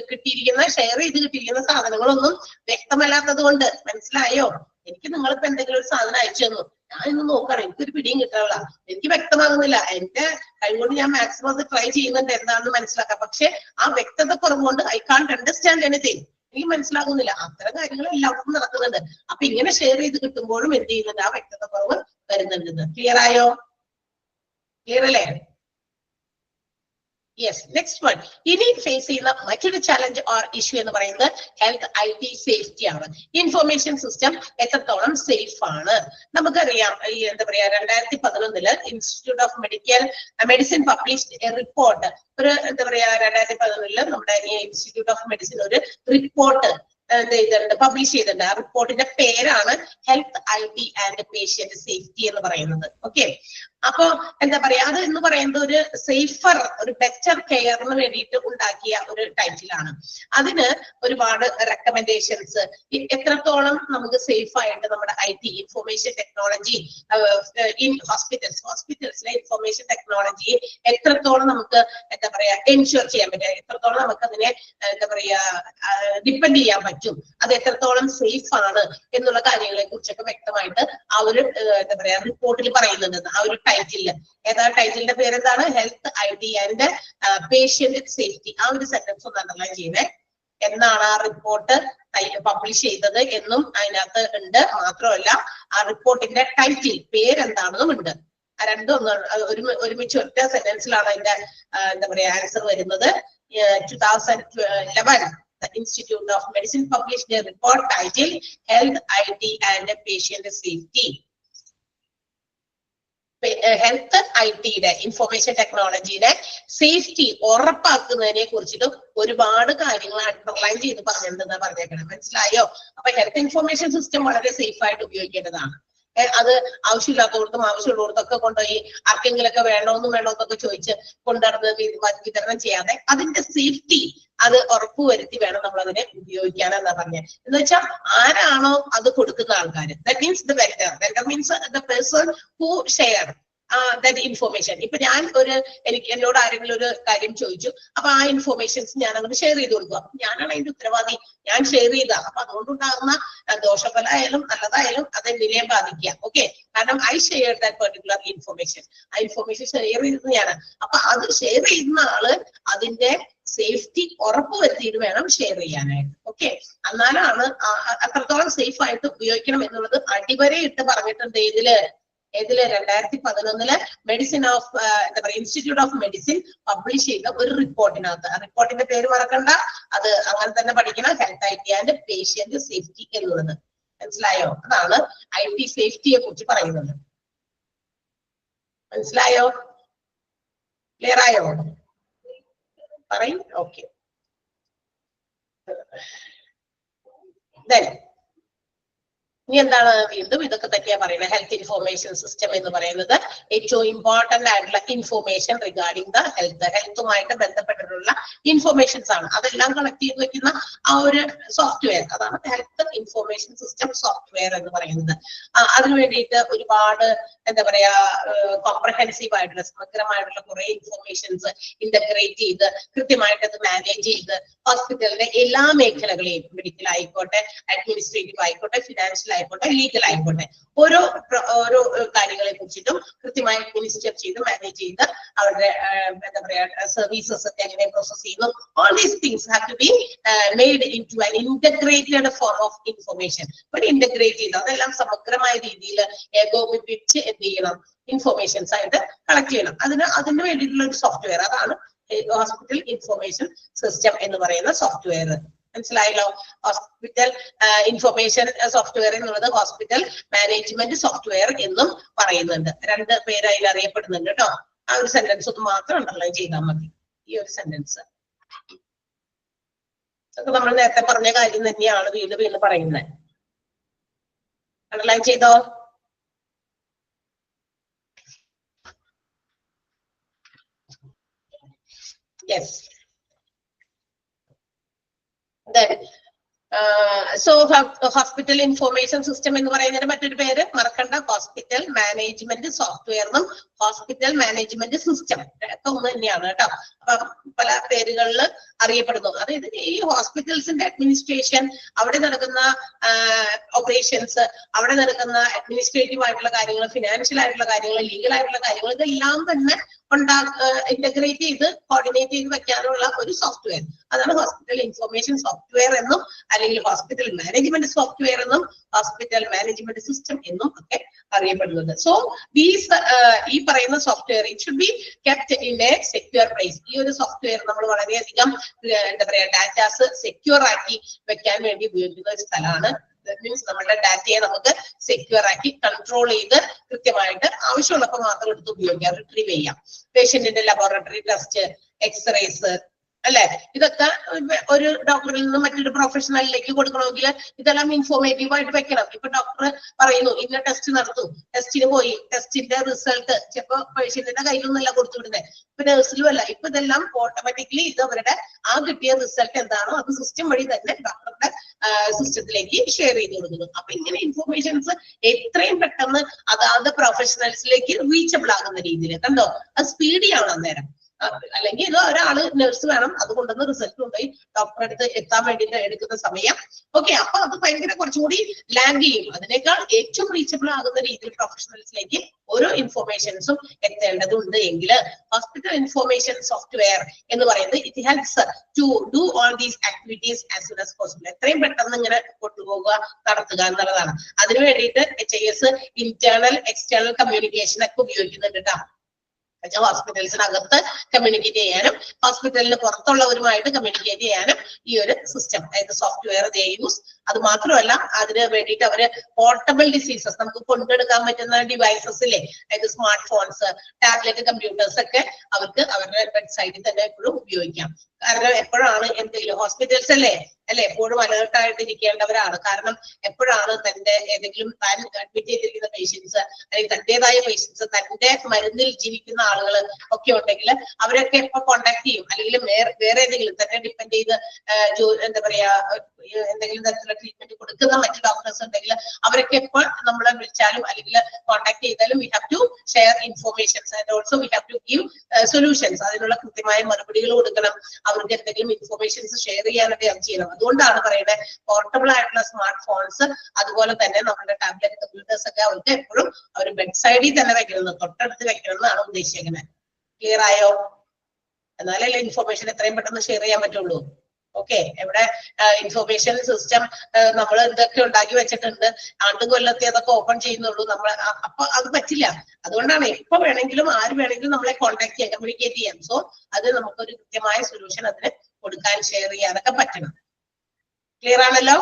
കിട്ടിയിരിക്കുന്ന ഷെയർ ചെയ്ത് കിട്ടിയിരിക്കുന്ന സാധനങ്ങളൊന്നും വ്യക്തമല്ലാത്തത് കൊണ്ട്. മനസ്സിലായോ? എനിക്ക് നിങ്ങളിപ്പോ എന്തെങ്കിലും ഒരു സാധനം അയച്ചു തന്നു, ഞാൻ ഇന്ന് നോക്കണം, എനിക്കൊരു പിടിയും കിട്ടാനുള്ള, എനിക്ക് വ്യക്തമാകുന്നില്ല, എന്റെ കഴിവുകൊണ്ട് ഞാൻ മാക്സിമം അത് ട്രൈ ചെയ്യുന്നുണ്ട് എന്താണെന്ന് മനസ്സിലാക്കാം. പക്ഷെ ആ വ്യക്തത കുറവുകൊണ്ട് ഐ കാൺട്ട് അണ്ടർസ്റ്റാൻഡ് എനിത്തിങ്, എനിക്ക് മനസ്സിലാകുന്നില്ല. അത്തരം കാര്യങ്ങൾ എല്ലാവർക്കും നടക്കുന്നുണ്ട്. അപ്പൊ ഇങ്ങനെ ഷെയർ ചെയ്ത് കിട്ടുമ്പോഴും എന്ത് ചെയ്യുന്നുണ്ട്? ആ വ്യക്തത കുറവ് വരുന്നുണ്ട്. ക്ലിയർ ആയോ? ക്ലിയർ അല്ലേ? യെസ്. Next one. ഇനി ഫേസ് ചെയ്യുന്ന മറ്റൊരു ചലഞ്ച് ഓർ ഇഷ്യൂ എന്ന് പറയുന്നത് ഹെൽത്ത് IT സേഫ്റ്റി ആണ്. ഇൻഫർമേഷൻ സിസ്റ്റം എത്രത്തോളം സേഫ് ആണ്? നമുക്കറിയാം, ഈ എന്താ പറയാ, 2011 institute of medicine published A report. ഒരു എന്താ പറയാ, 2011 നമ്മുടെ ഈ ഇൻസ്റ്റിറ്റ്യൂട്ട് ഓഫ് മെഡിസിൻ ഒരു റിപ്പോർട്ട് പബ്ലിഷ് ചെയ്തിട്ടുണ്ട്. ആ റിപ്പോർട്ടിന്റെ പേരാണ് health IT and patient safety എന്ന് പറയുന്നത്. ഓക്കെ, അപ്പൊ എന്താ പറയാ, അത് എന്ന് പറയുന്നത് ഒരു സേഫർ, ഒരു ബെറ്റർ കെയറിന് വേണ്ടിയിട്ട് ഉണ്ടാക്കിയ ഒരു ടൈറ്റിലാണ്. അതിന് ഒരുപാട് റെക്കമെൻഡേഷൻസ്, എത്രത്തോളം നമുക്ക് സേഫ് ആയിട്ട് നമ്മുടെ IT ഇൻഫർമേഷൻ ടെക്നോളജി ഇൻ ഹോസ്പിറ്റൽസിലെ ഇൻഫർമേഷൻ ടെക്നോളജി എത്രത്തോളം നമുക്ക് എന്താ പറയാ എൻഷുർ ചെയ്യാൻ പറ്റും, എത്രത്തോളം നമുക്ക് അതിനെ എന്താ പറയാ ഡിപ്പെൻഡ് ചെയ്യാൻ പറ്റും, അത് എത്രത്തോളം സേഫ് ആണ് എന്നുള്ള കാര്യങ്ങളെ കുറിച്ചൊക്കെ വ്യക്തമായിട്ട് ആ ഒരു എന്താ പറയാ റിപ്പോർട്ടിൽ പറയുന്നുണ്ട്. ആ ഒരു ടൈറ്റിൽ, ഏതാ ടൈറ്റിലിന്റെ പേരെന്താണ്? Health IT and patient safety. ആ ഒരു സെന്റൻസ് ഒന്ന് അണ്ടർലൈൻ ചെയ്തേ. എന്നാണ് ആ റിപ്പോർട്ട് പബ്ലിഷ് ചെയ്തത് എന്നും അതിനകത്ത് ഉണ്ട്. മാത്രമല്ല ആ റിപ്പോർട്ടിന്റെ ടൈറ്റിൽ പേരെന്താണെന്നും ഉണ്ട്. ആ രണ്ടും ഒന്ന് ഒരുമിച്ച് ഒറ്റ സെന്റൻസിലാണ് അതിന്റെ എന്താ പറയാ ആൻസർ വരുന്നത്. 2011 the Institute of Medicine published a report titled Health IT and Patient Safety. Health ITയുടെ ഇൻഫർമേഷൻ ടെക്നോളജിയുടെ സേഫ്റ്റി ഉറപ്പാക്കുന്നതിനെ കുറിച്ചിട്ട് ഒരുപാട് കാര്യങ്ങൾ അണ്ടർലൈൻ ചെയ്ത് പറഞ്ഞിട്ടുണ്ടെന്ന് പറഞ്ഞേക്കണം. മനസ്സിലായോ? അപ്പൊ ഹെൽത്ത് ഇൻഫർമേഷൻ സിസ്റ്റം വളരെ സേഫ് ആയിട്ട് ഉപയോഗിക്കേണ്ടതാണ്. അത് ആവശ്യമില്ലാത്തവർക്കും ആവശ്യമുള്ളവർക്കൊക്കെ കൊണ്ടുപോയി ആർക്കെങ്കിലൊക്കെ വേണോന്നൊക്കെ ചോദിച്ച് കൊണ്ടുനടന്ന് വിതരണം ചെയ്യാതെ അതിന്റെ സേഫ്റ്റി അത് ഉറപ്പുവരുത്തി വേണം നമ്മൾ അതിനെ ഉപയോഗിക്കാനെന്നാ പറഞ്ഞത്. എന്ന് വെച്ചാൽ ആരാണോ അത് കൊടുക്കുന്ന ആൾക്കാർ, that means the vendor means the person who share that information. ഇപ്പൊ ഞാൻ എന്നോട് ആരെങ്കിലും ഒരു കാര്യം ചോദിച്ചു, അപ്പൊ ആ ഇൻഫർമേഷൻസ് ഞാൻ അങ്ങോട്ട് ഷെയർ ചെയ്ത് കൊടുക്കുക. ഞാനാണ് അതിന്റെ ഉത്തരവാദി, ഞാൻ ഷെയർ ചെയ്ത. അപ്പൊ അതുകൊണ്ടുണ്ടാകുന്ന ദോഷഫലമായാലും നല്ലതായാലും അത് എന്നിനെ ബാധിക്കുക. ഓക്കെ, കാരണം I share that particular information. ആ ഇൻഫർമേഷൻ ഷെയർ ചെയ്തത് ഞാനാണ്. അപ്പൊ അത് ഷെയർ ചെയ്യുന്ന ആള് അതിന്റെ സേഫ്റ്റി ഉറപ്പുവരുത്തിയിട്ട് വേണം ഷെയർ ചെയ്യാനായിട്ട്. ഓക്കെ, എന്നാലാണ് അത്രത്തോളം സേഫ് ആയിട്ട് ഉപയോഗിക്കണം എന്നുള്ളത് അടിവരയിട്ട് പറഞ്ഞിട്ടുണ്ട്. ഏതില് 2011 മെഡിസിൻ ഓഫ് എന്താ പറയുക ഇൻസ്റ്റിറ്റ്യൂട്ട് ഓഫ് മെഡിസിൻ പബ്ലിഷ് ചെയ്ത ഒരു റിപ്പോർട്ടിനകത്ത്. ആ റിപ്പോർട്ടിന്റെ പേര് മറക്കണ്ട, അത് അങ്ങനെ തന്നെ പഠിക്കണം. Health IT and patient safety എന്നുള്ളത്. മനസ്സിലായോ? അതാണ് IT സേഫ്റ്റിയെ കുറിച്ച് പറയുന്നത്. മനസ്സിലായോ? ക്ലിയർ ആയോ? പറയും. ഓക്കെ, ഇനി എന്താണ് വീണ്ടും ഇതൊക്കെ തന്നെയാ പറയുന്നത്. ഹെൽത്ത് ഇൻഫോർമേഷൻ സിസ്റ്റം എന്ന് പറയുന്നത് ഏറ്റവും ഇമ്പോർട്ടന്റ് ആയിട്ടുള്ള ഇൻഫോർമേഷൻ റിഗാർഡിംഗ് ദ ഹെൽത്തുമായിട്ട് ബന്ധപ്പെട്ടിട്ടുള്ള ഇൻഫോർമേഷൻസ് ആണ്. അതെല്ലാം കളക്ട് ചെയ്ത് വെക്കുന്ന ആ ഒരു സോഫ്റ്റ്വെയർ, അതാണ് ഹെൽത്ത് ഇൻഫോർമേഷൻ സിസ്റ്റം സോഫ്റ്റ്വെയർ എന്ന് പറയുന്നത്. അതിനു വേണ്ടിയിട്ട് ഒരുപാട് എന്താ പറയാ കോംപ്രഹെൻസീവ് ആയിട്ടുള്ള സമഗ്രമായിട്ടുള്ള കുറെ ഇൻഫോർമേഷൻസ് ഇന്റഗ്രേറ്റ് ചെയ്ത് കൃത്യമായിട്ട് അത് മാനേജ് ചെയ്ത് ഹോസ്പിറ്റലിന്റെ എല്ലാ മേഖലകളെയും, മെഡിക്കൽ ആയിക്കോട്ടെ, അഡ്മിനിസ്ട്രേറ്റീവ് ആയിക്കോട്ടെ, ഫിനാൻഷ്യൽ ആയിക്കോട്ടെ, ലീഗൽ ആയിക്കോട്ടെ, ഓരോ കാര്യങ്ങളെ കുറിച്ചിട്ടും കൃത്യമായി അഡ്മിനിസ്റ്റർ ചെയ്ത് മാനേജ് ചെയ്ത് അവരുടെ എന്താ പറയാ സർവീസസ് ഒക്കെ എങ്ങനെ പ്രോസസ് ചെയ്യുന്നു, all these things have to be made into an integrated form of information. ഒരു ഇന്റഗ്രേറ്റ് ചെയ്ത് അതെല്ലാം സമഗ്രമായ രീതിയിൽ ഏകോപിപ്പിച്ച് എന്ത് ചെയ്യണം, ഇൻഫോർമേഷൻസ് ആയിട്ട് കളക്ട് ചെയ്യണം. അതിന് വേണ്ടിയിട്ടുള്ള ഒരു സോഫ്റ്റ്വെയർ, അതാണ് ഹോസ്പിറ്റൽ ഇൻഫോർമേഷൻ സിസ്റ്റം എന്ന് പറയുന്ന സോഫ്റ്റ്വെയർ. മനസ്സിലായല്ലോ? ഹോസ്പിറ്റൽ ഇൻഫോർമേഷൻ സോഫ്റ്റ്വെയർ എന്നുള്ളത് ഹോസ്പിറ്റൽ മാനേജ്മെന്റ് സോഫ്റ്റ്വെയർ എന്നും പറയുന്നുണ്ട്. രണ്ട് പേര് അതിൽ അറിയപ്പെടുന്നുണ്ട് കേട്ടോ. ആ ഒരു സെന്റൻസ് ഒന്ന് മാത്രം അണ്ടർലൈൻ ചെയ്താൽ മതി. ഈ ഒരു സെന്റൻസ് നമ്മൾ നേരത്തെ പറഞ്ഞ കാര്യം തന്നെയാണ് വീണ്ടും വീണ്ടും പറയുന്നത്. അണ്ടർലൈൻ ചെയ്തോ? Yes. Then so hospital information system എന്ന് പറയുന്നതിന്റെ മറ്റൊരു പേര് മറക്കണ്ട, ഹോസ്പിറ്റൽ മാനേജ്മെന്റ് സോഫ്റ്റ്വെയർ എന്നും ഹോസ്പിറ്റൽ മാനേജ്മെന്റ് സിസ്റ്റം ഒക്കെ ഒന്ന് തന്നെയാണ് കേട്ടോ. പല പേരുകളിൽ അറിയപ്പെടുന്നു. അതായത് ഈ ഹോസ്പിറ്റൽസിന്റെ അഡ്മിനിസ്ട്രേഷൻ, അവിടെ നടക്കുന്ന ഓപ്പറേഷൻസ്, അവിടെ നടക്കുന്ന അഡ്മിനിസ്ട്രേറ്റീവ് ആയിട്ടുള്ള കാര്യങ്ങൾ, ഫിനാൻഷ്യൽ ആയിട്ടുള്ള കാര്യങ്ങൾ, ലീഗൽ ആയിട്ടുള്ള കാര്യങ്ങൾ, ഇതെല്ലാം തന്നെ ഇന്റഗ്രേറ്റ് ചെയ്ത് കോർഡിനേറ്റ് ചെയ്ത് വെക്കാനുള്ള ഒരു സോഫ്റ്റ്വെയർ, അതാണ് ഹോസ്പിറ്റൽ ഇൻഫോർമേഷൻ സോഫ്റ്റ്വെയർ എന്നും അല്ലെങ്കിൽ ഹോസ്പിറ്റൽ മാനേജ്മെന്റ് സോഫ്റ്റ്വെയർ എന്നും ഹോസ്പിറ്റൽ മാനേജ്മെന്റ് സിസ്റ്റം എന്നും ഒക്കെ അറിയപ്പെടുന്നത്. സോ ദീസ് ഈ പറയുന്ന software it should be kept in A secure place. ഈ ഒരു സോഫ്റ്റ്വെയർ നമ്മൾ വളരെയധികം എന്താ പറയാ ഡാറ്റാസ് സെക്യൂർ ആക്കി വെക്കാൻ വേണ്ടി ഉപയോഗിക്കുന്ന ഒരു സ്ഥലമാണ്. മീൻസ് നമ്മുടെ ഡാറ്റയെ നമുക്ക് സെക്യൂർ ആക്കി കൺട്രോൾ ചെയ്ത് കൃത്യമായിട്ട് ആവശ്യമുള്ളപ്പോൾ മാത്രം എടുത്ത് ഉപയോഗിക്കാം, റിട്രീവ് ചെയ്യാം. പേഷ്യന്റിന്റെ ലബോറട്ടറി ടെസ്റ്റ്, എക്സ്റേസ് അല്ലെ, ഇതൊക്കെ ഒരു ഡോക്ടറിൽ നിന്ന് മറ്റൊരു പ്രൊഫഷണലിലേക്ക് കൊടുക്കണമെങ്കിൽ ഇതെല്ലാം ഇൻഫോർമേറ്റീവ് ആയിട്ട് വെക്കണം. ഇപ്പൊ ഡോക്ടർ പറയുന്നു ഇന്ന ടെസ്റ്റ് നടത്തു, ടെസ്റ്റിന് പോയി, ടെസ്റ്റിന്റെ റിസൾട്ട് ചിലപ്പോ പേഷ്യന്റിന്റെ കയ്യിലൊന്നുമല്ല കൊടുത്തുവിടുന്നത്, ഇപ്പൊ നഴ്സിലും അല്ല, ഇപ്പൊ ഇതെല്ലാം ഓട്ടോമാറ്റിക്കലി ഇത് അവരുടെ ആ കിട്ടിയ റിസൾട്ട് എന്താണോ അത് സിസ്റ്റം വഴി തന്നെ ഡോക്ടറുടെ സിസ്റ്റത്തിലേക്ക് ഷെയർ ചെയ്ത് കൊടുക്കുന്നു. അപ്പൊ ഇങ്ങനെ ഇൻഫോർമേഷൻസ് എത്രയും പെട്ടെന്ന് അതാത് പ്രൊഫഷണൽസിലേക്ക് റീച്ചബിൾ ആകുന്ന രീതിയിൽ കണ്ടോ, അത് സ്പീഡിയാണ് അന്നേരം. അല്ലെങ്കിൽ ഇത് ഒരാള് നഴ്സ് വേണം, അതുകൊണ്ടൊന്ന് റിസൾട്ട് കൊണ്ടുപോയി ഡോക്ടറെ അടുത്ത് എത്താൻ വേണ്ടിയിട്ട് എടുക്കുന്ന സമയം. ഓക്കെ, അപ്പൊ അത് ഭയങ്കര കുറച്ചുകൂടി ലാഗ് ചെയ്യും. അതിനേക്കാൾ ഏറ്റവും റീച്ചബിൾ ആകുന്ന രീതിയിൽ പ്രൊഫഷണൽസിലേക്ക് ഓരോ ഇൻഫോർമേഷൻസും എത്തേണ്ടതുണ്ട് എങ്കിൽ ഹോസ്പിറ്റൽ ഇൻഫോർമേഷൻ സോഫ്റ്റ്വെയർ എന്ന് പറയുന്നത് it helps to do all these activities as soon as possible. എത്രയും പെട്ടെന്ന് ഇങ്ങനെ കൊണ്ടുപോകുക, നടത്തുക എന്നുള്ളതാണ്. അതിനു വേണ്ടിയിട്ട് HIS ഇന്റേണൽ എക്സ്റ്റേണൽ കമ്മ്യൂണിക്കേഷൻ ഒക്കെ ഉപയോഗിക്കുന്നുണ്ട് കേട്ടോ. ഹോസ്പിറ്റൽസിനകത്ത് കമ്മ്യൂണിക്കേറ്റ് ചെയ്യാനും ഹോസ്പിറ്റലിന് പുറത്തുള്ളവരുമായിട്ട് കമ്മ്യൂണിക്കേറ്റ് ചെയ്യാനും ഈ ഒരു സിസ്റ്റം, അതായത് സോഫ്റ്റ്വെയർ യൂസ്. അത് മാത്രമല്ല, അതിന് വേണ്ടിയിട്ട് അവര് പോർട്ടബിൾ ഡിസീസസ്, നമുക്ക് കൊണ്ടെടുക്കാൻ പറ്റുന്ന ഡിവൈസസ് ഇല്ലേ, അതായത് സ്മാർട്ട് ഫോൺസ്, ടാബ്ലറ്റ്, കമ്പ്യൂട്ടേഴ്സ് ഒക്കെ അവർക്ക് അവരുടെ വെബ്സൈറ്റിൽ തന്നെ എപ്പോഴും ഉപയോഗിക്കാം. കാരണം എപ്പോഴാണ് എന്തെങ്കിലും ഹോസ്പിറ്റൽസ് അല്ലേ എപ്പോഴും അലേർട്ടായിട്ട് ഇരിക്കേണ്ടവരാണ്. കാരണം എപ്പോഴാണ് തന്റെ ഏതെങ്കിലും താൻ അഡ്മിറ്റ് ചെയ്തിരിക്കുന്ന പേഷ്യൻസ് അല്ലെങ്കിൽ തന്റേതായ പേഷ്യൻസ്, തന്റെ മരുന്നിൽ ജീവിക്കുന്ന ആളുകൾ ഒക്കെ ഉണ്ടെങ്കിൽ അവരൊക്കെ എപ്പോ കോണ്ടാക്ട് ചെയ്യും, അല്ലെങ്കിൽ വേറെ ഏതെങ്കിലും തന്നെ ഡിപ്പെൻഡ് ചെയ്ത് എന്താ പറയാ എന്തെങ്കിലും തരത്തിലുള്ള ട്രീറ്റ്മെന്റ് കൊടുക്കുന്ന മറ്റു ഡോക്ടേഴ്സ് ഉണ്ടെങ്കിൽ അവരൊക്കെ എപ്പോൾ നമ്മളെ വിളിച്ചാലും അല്ലെങ്കിൽ കോണ്ടാക്ട് ചെയ്താലും we have to share informations and also we have to give solutions. അതിനുള്ള കൃത്യമായ മറുപടികൾ കൊടുക്കണം, അവർക്ക് എന്തെങ്കിലും ഇൻഫോർമേഷൻസ് ഷെയർ ചെയ്യാനൊക്കെ ചെയ്യണം. അതുകൊണ്ടാണ് പറയുന്നത് പോർട്ടബിൾ ആയിട്ടുള്ള സ്മാർട്ട് ഫോൺസ്, അതുപോലെ തന്നെ നമ്മുടെ ടാബ്ലറ്റ്, കമ്പ്യൂട്ടേഴ്സ് ഒക്കെ അവർക്ക് എപ്പോഴും അവർ ബെഡ് സൈഡിൽ തന്നെ വെക്കണം, തൊട്ടടുത്ത് വെക്കണം എന്നാണ് ഉദ്ദേശിക്കുന്നത്. ക്ലിയർ ആയോ? എന്നാലല്ലേ ഇൻഫോർമേഷൻ എത്രയും പെട്ടെന്ന് ഷെയർ ചെയ്യാൻ പറ്റുള്ളൂ. ഓക്കെ, ഇവിടെ ഇൻഫോർമേഷൻ സിസ്റ്റം നമ്മൾ എന്തൊക്കെ ഉണ്ടാക്കി വെച്ചിട്ടുണ്ട്, ആണ്ടും കൊല്ലത്തെ അതൊക്കെ ഓപ്പൺ ചെയ്യുന്നുള്ളൂ നമ്മൾ. അപ്പൊ അത് പറ്റില്ല. അതുകൊണ്ടാണ് എപ്പോ വേണമെങ്കിലും ആര് വേണമെങ്കിലും നമ്മളെ കോൺടാക്ട് ചെയ്യാം, കമ്മ്യൂണിക്കേറ്റ് ചെയ്യാം. സോ അത് നമുക്കൊരു കൃത്യമായ സൊല്യൂഷൻ അതിന് കൊടുക്കാൻ, ഷെയർ ചെയ്യാനൊക്കെ പറ്റണം. ക്ലിയർ ആണല്ലോ?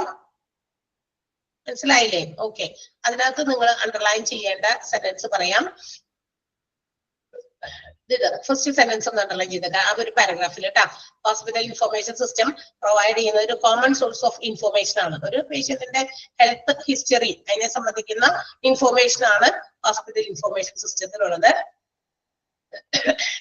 മനസ്സിലായില്ലേ? ഓക്കെ, അതിനകത്ത് നിങ്ങൾ അണ്ടർലൈൻ ചെയ്യേണ്ട സെന്റൻസ് പറയാം. ഇത് ഫസ്റ്റ് സെന്റൻസ് ഒന്ന് അണ്ടർലൈൻ ചെയ്തേക്ക ആ ഒരു പാരഗ്രാഫിൽ കേട്ടാ. ഹോസ്പിറ്റൽ ഇൻഫർമേഷൻ സിസ്റ്റം പ്രൊവൈഡ് ചെയ്യുന്ന ഒരു കോമൺ സോഴ്സ് ഓഫ് ഇൻഫർമേഷൻ ആണ്. ഒരു പേഷ്യന്റിന്റെ ഹെൽത്ത് ഹിസ്റ്ററി അതിനെ സംബന്ധിക്കുന്ന ഇൻഫർമേഷൻ ആണ് ഹോസ്പിറ്റൽ ഇൻഫർമേഷൻ സിസ്റ്റത്തിലുള്ളത്.